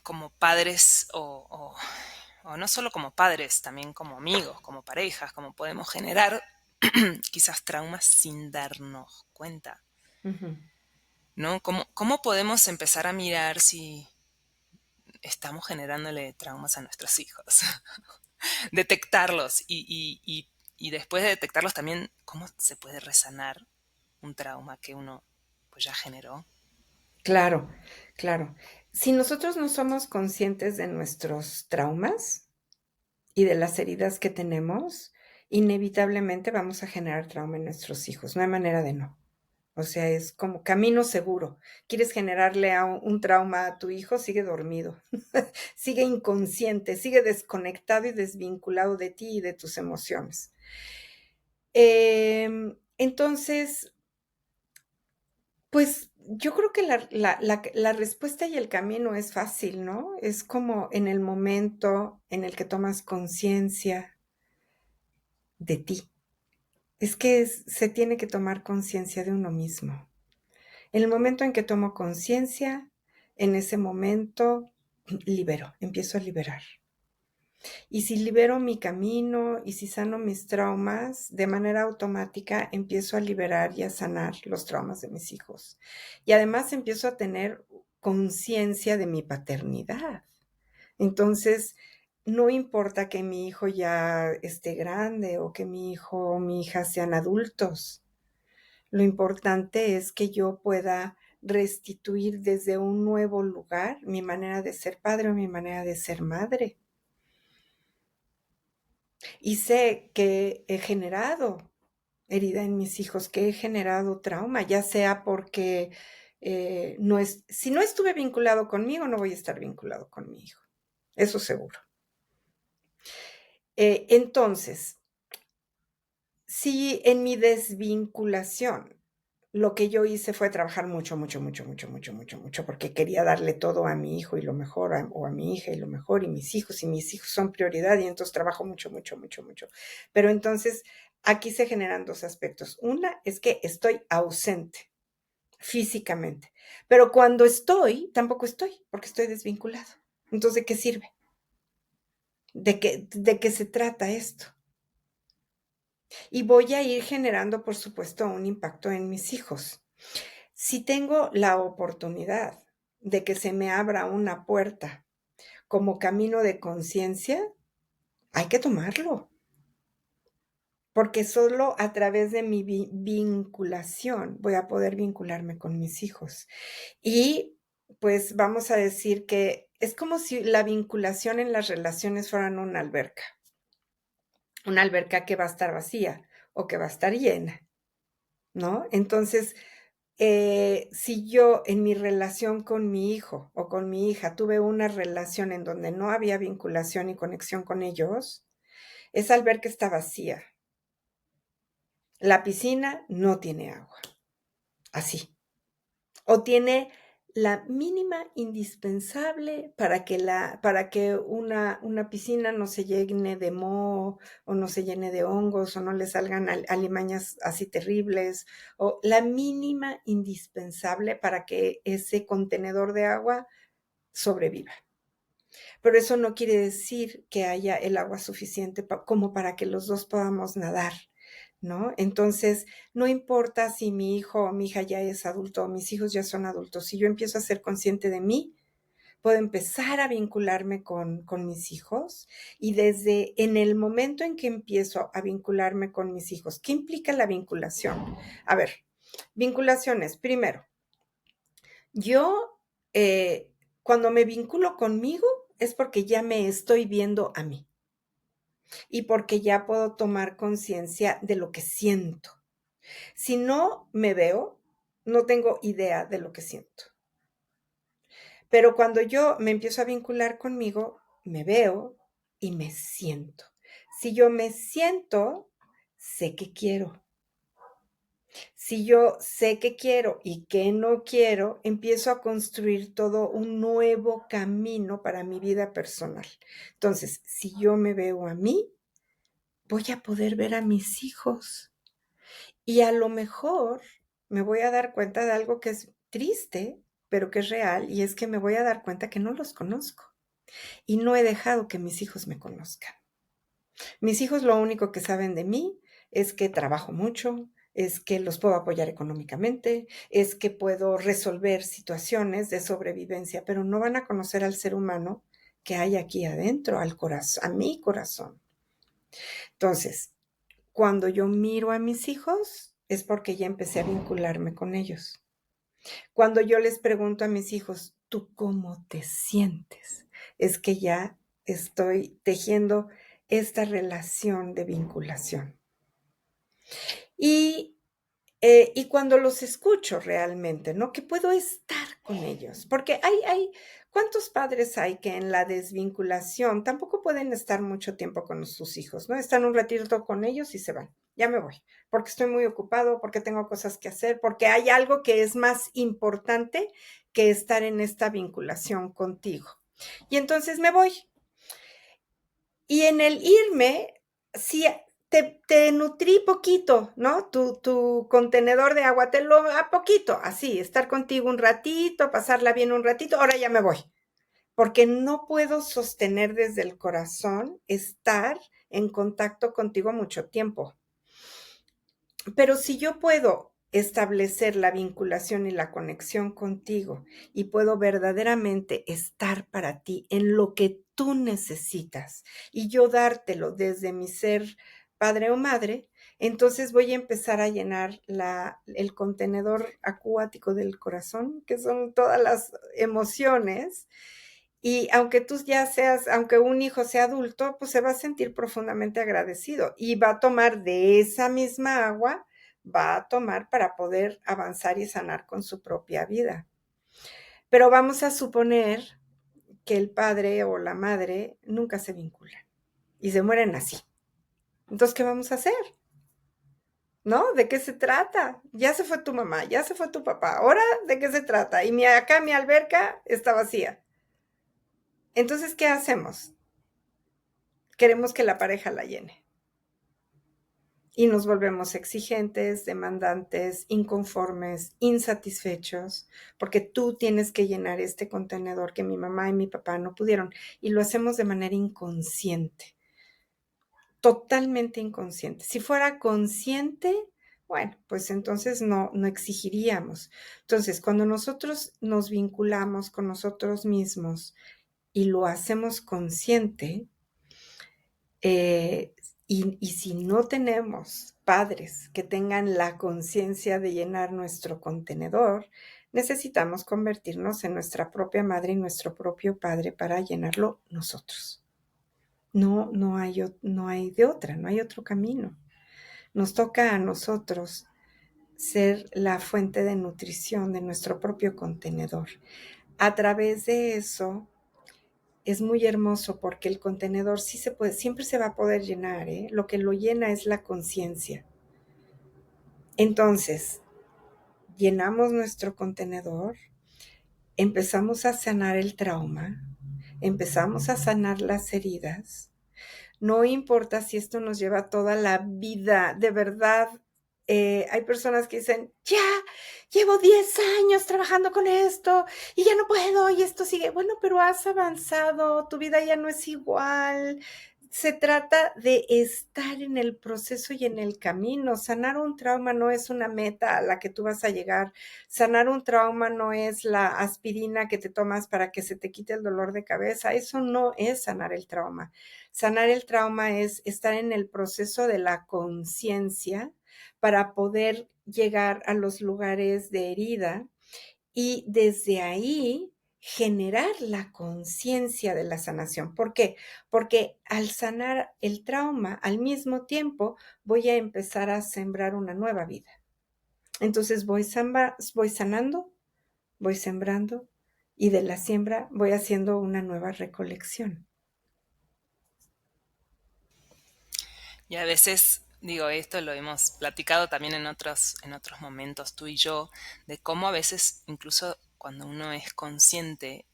como padres o no solo como padres, también como amigos, como parejas, cómo podemos generar quizás traumas sin darnos cuenta, Ujú. ¿no? ¿Cómo podemos empezar a mirar si estamos generándole traumas a nuestros hijos? Detectarlos y después de detectarlos también, ¿cómo se puede resanar un trauma que uno pues ya generó? Claro, claro. Si nosotros no somos conscientes de nuestros traumas y de las heridas que tenemos, inevitablemente vamos a generar trauma en nuestros hijos, no hay manera de no. O sea, es como camino seguro. ¿Quieres generarle a un trauma a tu hijo? Sigue dormido, sigue inconsciente, sigue desconectado y desvinculado de ti y de tus emociones. Entonces, pues, yo creo que la respuesta y el camino es fácil, ¿no? Es como en el momento en el que tomas conciencia de ti. Es que se tiene que tomar conciencia de uno mismo. En el momento en que tomo conciencia, en ese momento libero, empiezo a liberar. Y si libero mi camino y si sano mis traumas, de manera automática empiezo a liberar y a sanar los traumas de mis hijos. Y además empiezo a tener conciencia de mi paternidad. Entonces, no importa que mi hijo ya esté grande o que mi hijo o mi hija sean adultos. Lo importante es que yo pueda restituir desde un nuevo lugar mi manera de ser padre o mi manera de ser madre. Y sé que he generado herida en mis hijos, que he generado trauma, ya sea porque si no estuve vinculado conmigo, no voy a estar vinculado con mi hijo. Eso seguro. Entonces, si en mi desvinculación lo que yo hice fue trabajar mucho, mucho, mucho, mucho, mucho, mucho, mucho, porque quería darle todo a mi hijo y lo mejor, o a mi hija y lo mejor, y mis hijos son prioridad, y entonces trabajo mucho, mucho, mucho, mucho. Pero entonces aquí se generan dos aspectos. Una es que estoy ausente físicamente, pero cuando estoy, tampoco estoy, porque estoy desvinculado. Entonces, ¿de qué sirve? De qué se trata esto? Y voy a ir generando, por supuesto, un impacto en mis hijos. Si tengo la oportunidad de que se me abra una puerta como camino de conciencia, hay que tomarlo, porque solo a través de mi vinculación voy a poder vincularme con mis hijos. Y pues vamos a decir que es como si la vinculación en las relaciones fueran una alberca que va a estar vacía o que va a estar llena, ¿no? Entonces, si yo en mi relación con mi hijo o con mi hija tuve una relación en donde no había vinculación y conexión con ellos, esa alberca está vacía. La piscina no tiene agua, así. O tiene la mínima indispensable para que una piscina no se llene de moho, o no se llene de hongos, o no le salgan alimañas así terribles, o la mínima indispensable para que ese contenedor de agua sobreviva. Pero eso no quiere decir que haya el agua suficiente como para que los dos podamos nadar, ¿no? Entonces, no importa si mi hijo o mi hija ya es adulto o mis hijos ya son adultos, si yo empiezo a ser consciente de mí, puedo empezar a vincularme con mis hijos, y desde en el momento en que empiezo a vincularme con mis hijos, ¿qué implica la vinculación? A ver, vinculaciones. Primero, yo, cuando me vinculo conmigo es porque ya me estoy viendo a mí y porque ya puedo tomar conciencia de lo que siento. Si no me veo, no tengo idea de lo que siento. Pero cuando yo me empiezo a vincular conmigo, me veo y me siento. Si yo me siento, sé que quiero. Si yo sé qué quiero y qué no quiero, empiezo a construir todo un nuevo camino para mi vida personal. Entonces, si yo me veo a mí, voy a poder ver a mis hijos. Y a lo mejor me voy a dar cuenta de algo que es triste, pero que es real, y es que me voy a dar cuenta que no los conozco. Y no he dejado que mis hijos me conozcan. Mis hijos lo único que saben de mí es que trabajo mucho, es que los puedo apoyar económicamente, es que puedo resolver situaciones de sobrevivencia, pero no van a conocer al ser humano que hay aquí adentro, al corazón, a mi corazón. Entonces, cuando yo miro a mis hijos, es porque ya empecé a vincularme con ellos. Cuando yo les pregunto a mis hijos, ¿tú cómo te sientes? Es que ya estoy tejiendo esta relación de vinculación. Y Y cuando los escucho realmente, ¿no? Que puedo estar con ellos, porque ¿cuántos padres hay que en la desvinculación tampoco pueden estar mucho tiempo con sus hijos, ¿no? Están un ratito con ellos y se van. Ya me voy, porque estoy muy ocupado, porque tengo cosas que hacer, porque hay algo que es más importante que estar en esta vinculación contigo. Y entonces me voy. Y en el irme, sí, te nutrí poquito, ¿no? Tu contenedor de agua, te lo a poquito, así, estar contigo un ratito, pasarla bien un ratito, ahora ya me voy, porque no puedo sostener desde el corazón estar en contacto contigo mucho tiempo. Pero si yo puedo establecer la vinculación y la conexión contigo y puedo verdaderamente estar para ti en lo que tú necesitas y yo dártelo desde mi ser padre o madre, entonces voy a empezar a llenar el contenedor acuático del corazón, que son todas las emociones. Y aunque tú ya seas, aunque un hijo sea adulto, pues se va a sentir profundamente agradecido y va a tomar de esa misma agua, va a tomar para poder avanzar y sanar con su propia vida. Pero vamos a suponer que el padre o la madre nunca se vinculan y se mueren así. Entonces, ¿qué vamos a hacer? ¿No? ¿De qué se trata? Ya se fue tu mamá, ya se fue tu papá. ¿Ahora de qué se trata? Y acá mi alberca está vacía. Entonces, ¿qué hacemos? Queremos que la pareja la llene. Y nos volvemos exigentes, demandantes, inconformes, insatisfechos, porque tú tienes que llenar este contenedor que mi mamá y mi papá no pudieron. Y lo hacemos de manera inconsciente, totalmente inconsciente. Si fuera consciente, bueno, pues entonces no exigiríamos. Entonces, cuando nosotros nos vinculamos con nosotros mismos y lo hacemos consciente, eh, y si no tenemos padres que tengan la conciencia de llenar nuestro contenedor, necesitamos convertirnos en nuestra propia madre y nuestro propio padre para llenarlo nosotros. No hay de otra, no hay otro camino. Nos toca a nosotros ser la fuente de nutrición de nuestro propio contenedor. A través de eso, es muy hermoso porque el contenedor sí se puede, siempre se va a poder llenar, ¿eh? Lo que lo llena es la conciencia. Entonces, llenamos nuestro contenedor, empezamos a sanar el trauma, empezamos a sanar las heridas. No importa si esto nos lleva toda la vida, de verdad. Hay personas que dicen, ya, llevo 10 años trabajando con esto y ya no puedo y esto sigue. Bueno, pero has avanzado, tu vida ya no es igual. Se trata de estar en el proceso y en el camino. Sanar un trauma no es una meta a la que tú vas a llegar. Sanar un trauma no es la aspirina que te tomas para que se te quite el dolor de cabeza. Eso no es sanar el trauma. Sanar el trauma es estar en el proceso de la conciencia para poder llegar a los lugares de herida y desde ahí generar la conciencia de la sanación. ¿Por qué? Porque al sanar el trauma, al mismo tiempo voy a empezar a sembrar una nueva vida. Entonces voy sanando, voy sembrando y de la siembra voy haciendo una nueva recolección. Y a veces, digo, esto lo hemos platicado también en otros momentos, tú y yo, de cómo a veces, incluso cuando uno es consciente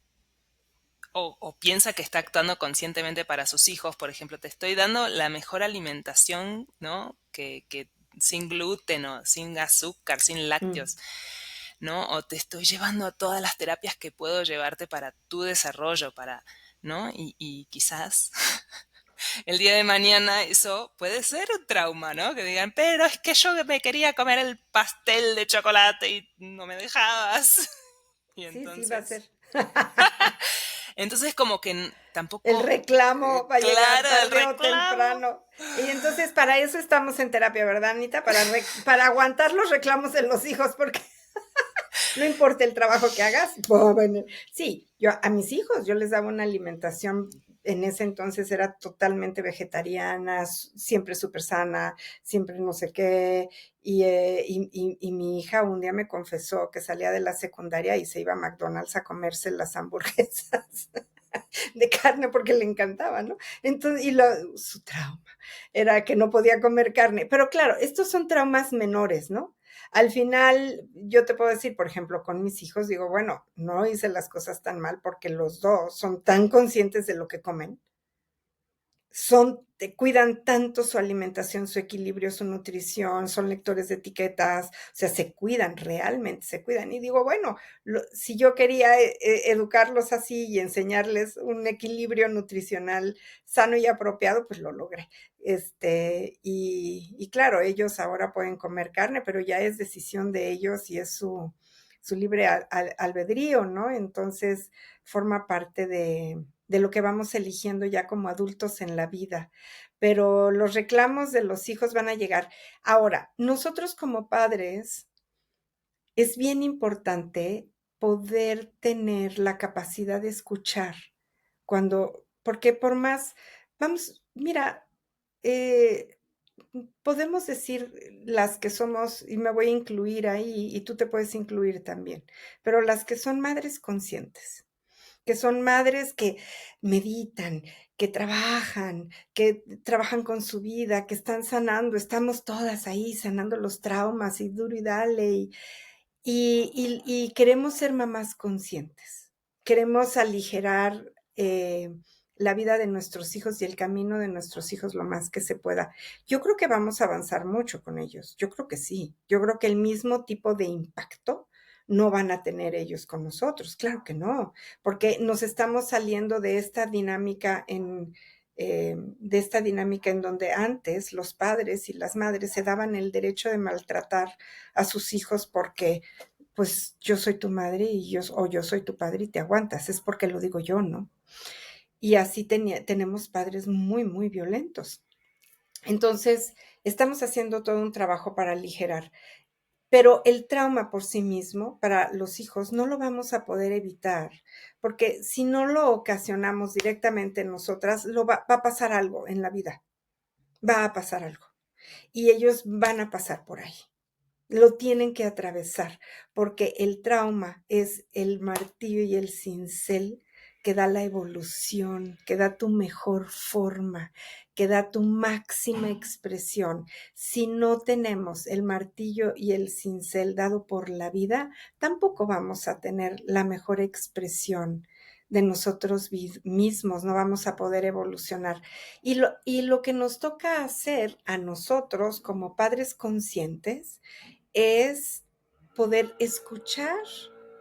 o piensa que está actuando conscientemente para sus hijos, por ejemplo, te estoy dando la mejor alimentación, ¿no? Que sin gluten o sin azúcar, sin Mm. lácteos, ¿no? O te estoy llevando a todas las terapias que puedo llevarte para tu desarrollo, ¿no? Y quizás el día de mañana eso puede ser un trauma, ¿no? Que digan, pero es que yo me quería comer el pastel de chocolate y no me dejabas. Y Sí, sí, va a ser. entonces como que El tampoco, reclamo va a llegar claro, el tarde o reclamo. temprano. Y entonces para eso estamos en terapia, ¿verdad, Anita? Para aguantar los reclamos de los hijos, porque no importa el trabajo que hagas, va a venir. Sí, yo a mis hijos yo les daba una alimentación en ese entonces era totalmente vegetariana, siempre súper sana, siempre no sé qué. Y mi hija un día me confesó que salía de la secundaria y se iba a McDonald's a comerse las hamburguesas de carne porque le encantaba, ¿no? Entonces, su trauma era que no podía comer carne. Pero claro, estos son traumas menores, ¿no? Al final, yo te puedo decir, por ejemplo, con mis hijos, digo, bueno, no hice las cosas tan mal porque los dos son tan conscientes de lo que comen, te cuidan tanto su alimentación, su equilibrio, su nutrición, son lectores de etiquetas, o sea, se cuidan, realmente se cuidan. Y digo, bueno, si yo quería educarlos así y enseñarles un equilibrio nutricional sano y apropiado, pues lo logré. Y claro, ellos ahora pueden comer carne, pero ya es decisión de ellos y es su libre albedrío, ¿no? Entonces, forma parte de lo que vamos eligiendo ya como adultos en la vida. Pero los reclamos de los hijos van a llegar. Ahora, nosotros como padres, es bien importante poder tener la capacidad de escuchar porque por más, vamos, mira, eh, podemos decir las que somos, y me voy a incluir ahí, y tú te puedes incluir también, pero las que son madres conscientes, que son madres que meditan, que trabajan con su vida, que están sanando, estamos todas ahí sanando los traumas y duro y dale, y queremos ser mamás conscientes, queremos aligerar la vida de nuestros hijos y el camino de nuestros hijos lo más que se pueda. Yo creo que vamos a avanzar mucho con ellos, yo creo que sí, yo creo que el mismo tipo de impacto no van a tener ellos con nosotros, claro que no, porque nos estamos saliendo de esta dinámica en donde antes los padres y las madres se daban el derecho de maltratar a sus hijos porque pues yo soy tu madre o yo soy tu padre y te aguantas, es porque lo digo yo, ¿no? Y así tenemos padres muy, muy violentos. Entonces, estamos haciendo todo un trabajo para aligerar, pero el trauma por sí mismo para los hijos no lo vamos a poder evitar, porque si no lo ocasionamos directamente en nosotras, va a pasar algo en la vida, va a pasar algo, y ellos van a pasar por ahí. Lo tienen que atravesar, porque el trauma es el martillo y el cincel que da la evolución, que da tu mejor forma, que da tu máxima expresión. Si no tenemos el martillo y el cincel dado por la vida, tampoco vamos a tener la mejor expresión de nosotros mismos, no vamos a poder evolucionar. Y lo que nos toca hacer a nosotros como padres conscientes es poder escuchar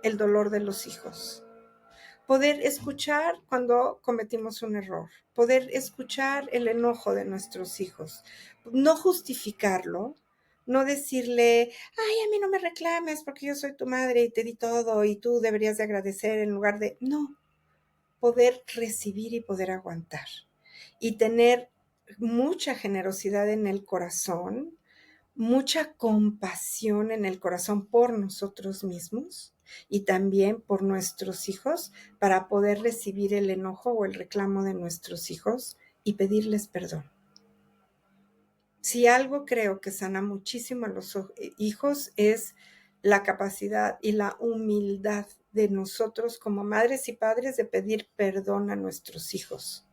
el dolor de los hijos, poder escuchar cuando cometimos un error, poder escuchar el enojo de nuestros hijos, no justificarlo, no decirle, ay, a mí no me reclames porque yo soy tu madre y te di todo y tú deberías de agradecer en lugar de, no, poder recibir y poder aguantar y tener mucha generosidad en el corazón, mucha compasión en el corazón por nosotros mismos y también por nuestros hijos para poder recibir el enojo o el reclamo de nuestros hijos y pedirles perdón. Si algo creo que sana muchísimo a los hijos es la capacidad y la humildad de nosotros como madres y padres de pedir perdón a nuestros hijos,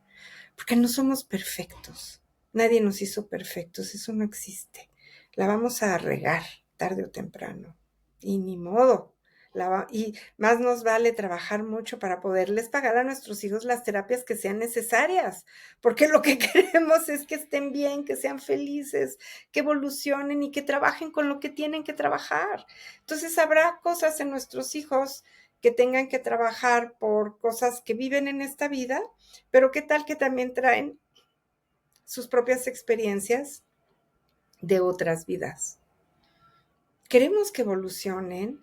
porque no somos perfectos. Nadie nos hizo perfectos, eso no existe. La vamos a regar tarde o temprano. Y ni modo. Y más nos vale trabajar mucho para poderles pagar a nuestros hijos las terapias que sean necesarias, porque lo que queremos es que estén bien, que sean felices, que evolucionen y que trabajen con lo que tienen que trabajar. Entonces habrá cosas en nuestros hijos que tengan que trabajar por cosas que viven en esta vida, pero qué tal que también traen sus propias experiencias de otras vidas. Queremos que evolucionen,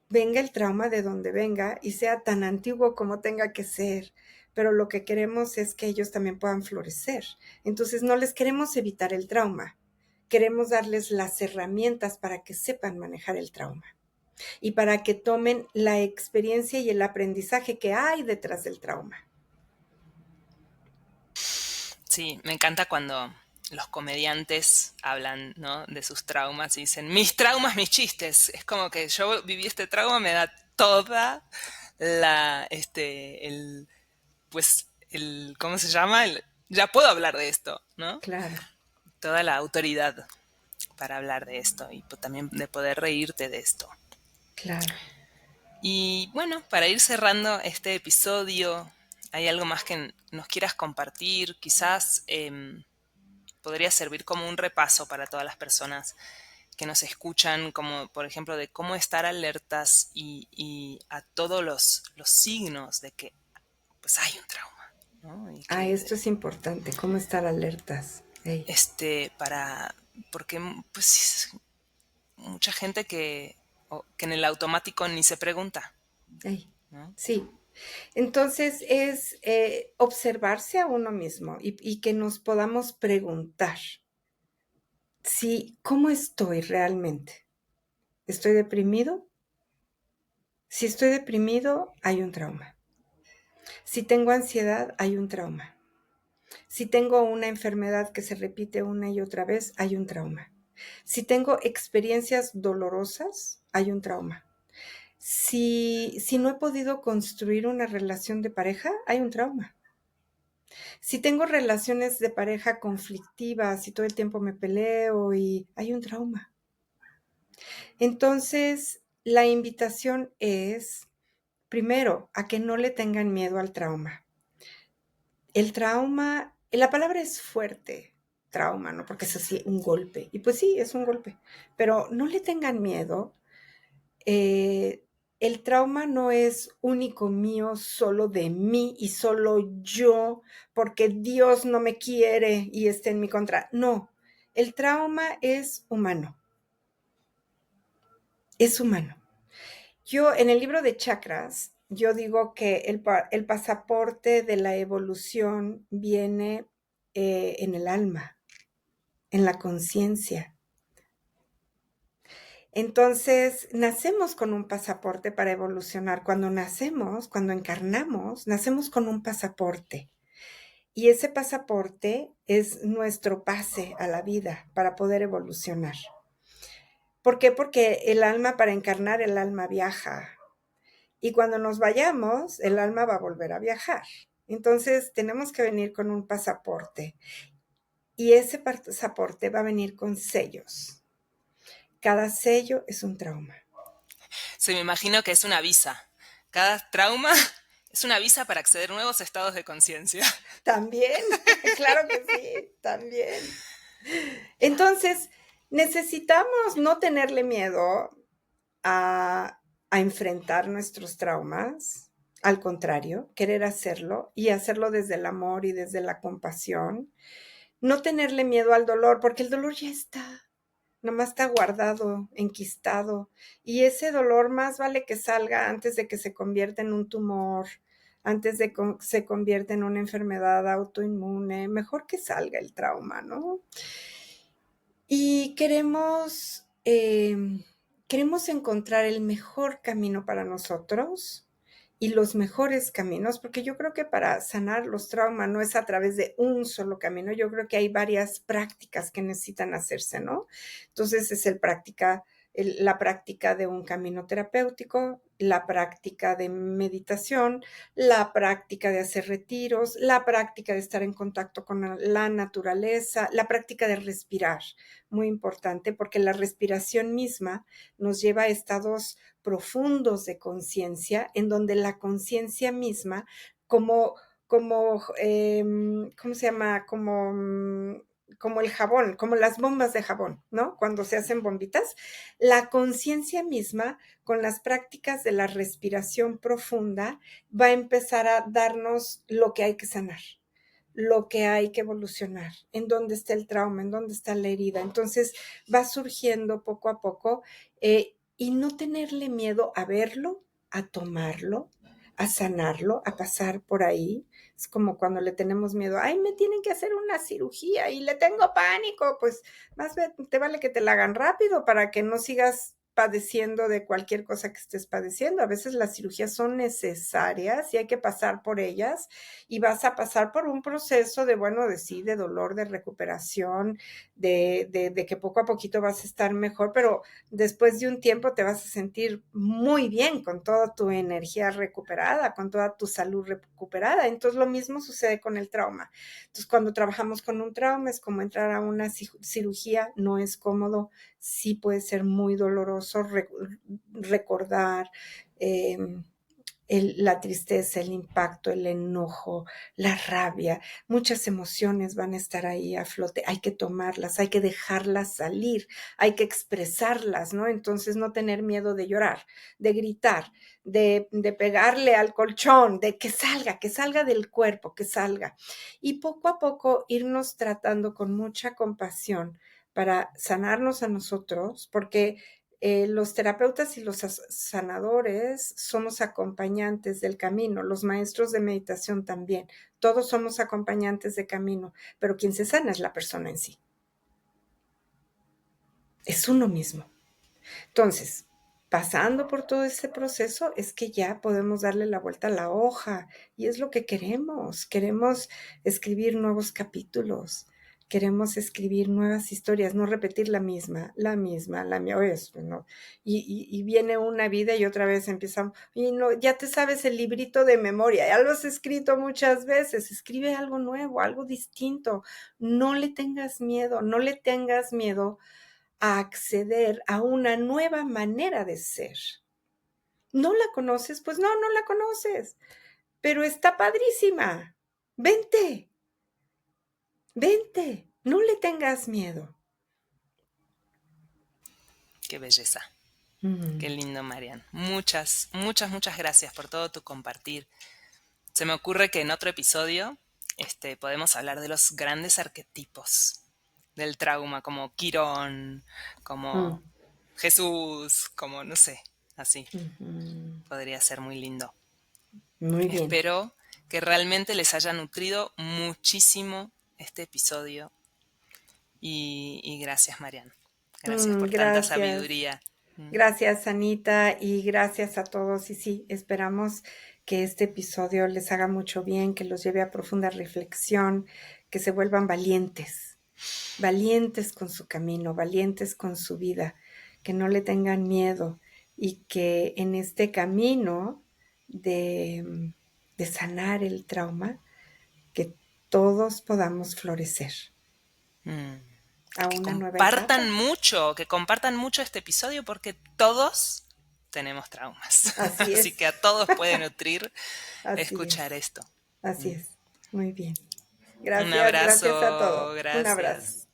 venga el trauma de donde venga y sea tan antiguo como tenga que ser, pero lo que queremos es que ellos también puedan florecer. Entonces no les queremos evitar el trauma, queremos darles las herramientas para que sepan manejar el trauma y para que tomen la experiencia y el aprendizaje que hay detrás del trauma. Sí, me encanta cuando los comediantes hablan, ¿no? De sus traumas y dicen, mis traumas, mis chistes. Es como que yo viví este trauma, me da toda ¿cómo se llama? Ya puedo hablar de esto, ¿no? Claro, Toda la autoridad para hablar de esto y también de poder reírte de esto. claro. Y bueno, para ir cerrando este episodio, ¿hay algo más que nos quieras compartir? Quizás podría servir como un repaso para todas las personas que nos escuchan, como por ejemplo de cómo estar alertas y a todos los signos de que pues hay un trauma, ¿no? Y Ah, que esto es importante, cómo estar alertas. Ey, para, porque pues mucha gente que en el automático ni se pregunta, ey. ¿no? Sí. Entonces es observarse a uno mismo y que nos podamos preguntar si, ¿cómo estoy realmente? ¿Estoy deprimido? Si estoy deprimido, hay un trauma. Si tengo ansiedad, hay un trauma. Si tengo una enfermedad que se repite una y otra vez, hay un trauma. Si tengo experiencias dolorosas, hay un trauma. Si no he podido construir una relación de pareja, hay un trauma. Si tengo relaciones de pareja conflictivas y todo el tiempo me peleo y hay un trauma. Entonces, la invitación es, primero, a que no le tengan miedo al trauma. El trauma, la palabra es fuerte, trauma, ¿no? Porque es así, un golpe. Y pues sí, es un golpe. Pero no le tengan miedo. eh, el trauma no es único mío, solo de mí y solo yo, porque Dios no me quiere y está en mi contra. No, el trauma es humano, es humano. Yo en el libro de chakras, yo digo que el pasaporte de la evolución viene en el alma, en la conciencia. Entonces, nacemos con un pasaporte para evolucionar. Cuando nacemos, cuando encarnamos, nacemos con un pasaporte. Y ese pasaporte es nuestro pase a la vida para poder evolucionar. ¿Por qué? Porque el alma, para encarnar, el alma viaja. Y cuando nos vayamos, el alma va a volver a viajar. Entonces, tenemos que venir con un pasaporte. Y ese pasaporte va a venir con sellos. Cada sello es un trauma. Se me imagino que es una visa. Cada trauma es una visa para acceder a nuevos estados de conciencia. También, claro que sí, también. Entonces, necesitamos no tenerle miedo a enfrentar nuestros traumas, al contrario, querer hacerlo y hacerlo desde el amor y desde la compasión. No tenerle miedo al dolor, porque el dolor ya está, nomás está guardado, enquistado. Y ese dolor más vale que salga antes de que se convierta en un tumor, antes de que se convierta en una enfermedad autoinmune. Mejor que salga el trauma, ¿no? Y queremos encontrar el mejor camino para nosotros y los mejores caminos, porque yo creo que para sanar los traumas no es a través de un solo camino, yo creo que hay varias prácticas que necesitan hacerse, ¿no? Entonces es la práctica de un camino terapéutico, la práctica de meditación, la práctica de hacer retiros, la práctica de estar en contacto con la naturaleza, la práctica de respirar, muy importante, porque la respiración misma nos lleva a estados profundos de conciencia, en donde la conciencia misma, ¿cómo se llama? Como el jabón, como las bombas de jabón, ¿no? Cuando se hacen bombitas, la conciencia misma, con las prácticas de la respiración profunda, va a empezar a darnos lo que hay que sanar, lo que hay que evolucionar, en dónde está el trauma, en dónde está la herida. Entonces va surgiendo poco a poco y no tenerle miedo a verlo, a tomarlo, a sanarlo, a pasar por ahí. Es como cuando le tenemos miedo, ay, me tienen que hacer una cirugía y le tengo pánico, pues más te vale que te la hagan rápido para que no sigas padeciendo de cualquier cosa que estés padeciendo. A veces las cirugías son necesarias y hay que pasar por ellas y vas a pasar por un proceso de, bueno, de sí, de dolor, de recuperación, de que poco a poquito vas a estar mejor, pero después de un tiempo te vas a sentir muy bien con toda tu energía recuperada, con toda tu salud recuperada. Entonces lo mismo sucede con el trauma. Entonces cuando trabajamos con un trauma es como entrar a una cirugía, no es cómodo, sí puede ser muy doloroso recordar la tristeza, el impacto, el enojo, la rabia, muchas emociones van a estar ahí a flote, hay que tomarlas, hay que dejarlas salir, hay que expresarlas, ¿no? Entonces no tener miedo de llorar, de gritar, de pegarle al colchón, de que salga del cuerpo, que salga. Y poco a poco irnos tratando con mucha compasión para sanarnos a nosotros, porque los terapeutas y los sanadores somos acompañantes del camino, los maestros de meditación también, todos somos acompañantes de camino, pero quien se sana es la persona en sí, es uno mismo. Entonces, pasando por todo ese proceso es que ya podemos darle la vuelta a la hoja y es lo que queremos escribir nuevos capítulos, queremos escribir nuevas historias, no repetir la misma, ¿no? Y viene una vida y otra vez empezamos, y no, ya te sabes el librito de memoria, ya lo has escrito muchas veces, escribe algo nuevo, algo distinto, no le tengas miedo, no le tengas miedo a acceder a una nueva manera de ser. ¿No la conoces? Pues no, no la conoces, pero está padrísima. Vente, vente, no le tengas miedo. Qué belleza. Qué lindo, Marian. Muchas, muchas, muchas gracias por todo tu compartir. Se me ocurre que en otro episodio podemos hablar de los grandes arquetipos del trauma, como Quirón, como Mm. Jesús, como no sé, así. Ujú. Podría ser muy lindo. Muy bien. Espero que realmente les haya nutrido muchísimo este episodio y gracias, Marian. Gracias por tanta Gracias. sabiduría. Mm. Gracias, Anita, y gracias a todos. Y sí, esperamos que este episodio les haga mucho bien, que los lleve a profunda reflexión, que se vuelvan valientes, valientes con su camino, valientes con su vida, que no le tengan miedo y que en este camino de sanar el trauma, que todos podamos florecer Mm. a una nueva etapa. Que compartan mucho este episodio porque todos tenemos traumas. Así Así es, que a todos puede nutrir así escuchar es, esto. así Mm. es. Muy bien. Un Gracias, gracias a abrazo, todos. Un abrazo. gracias.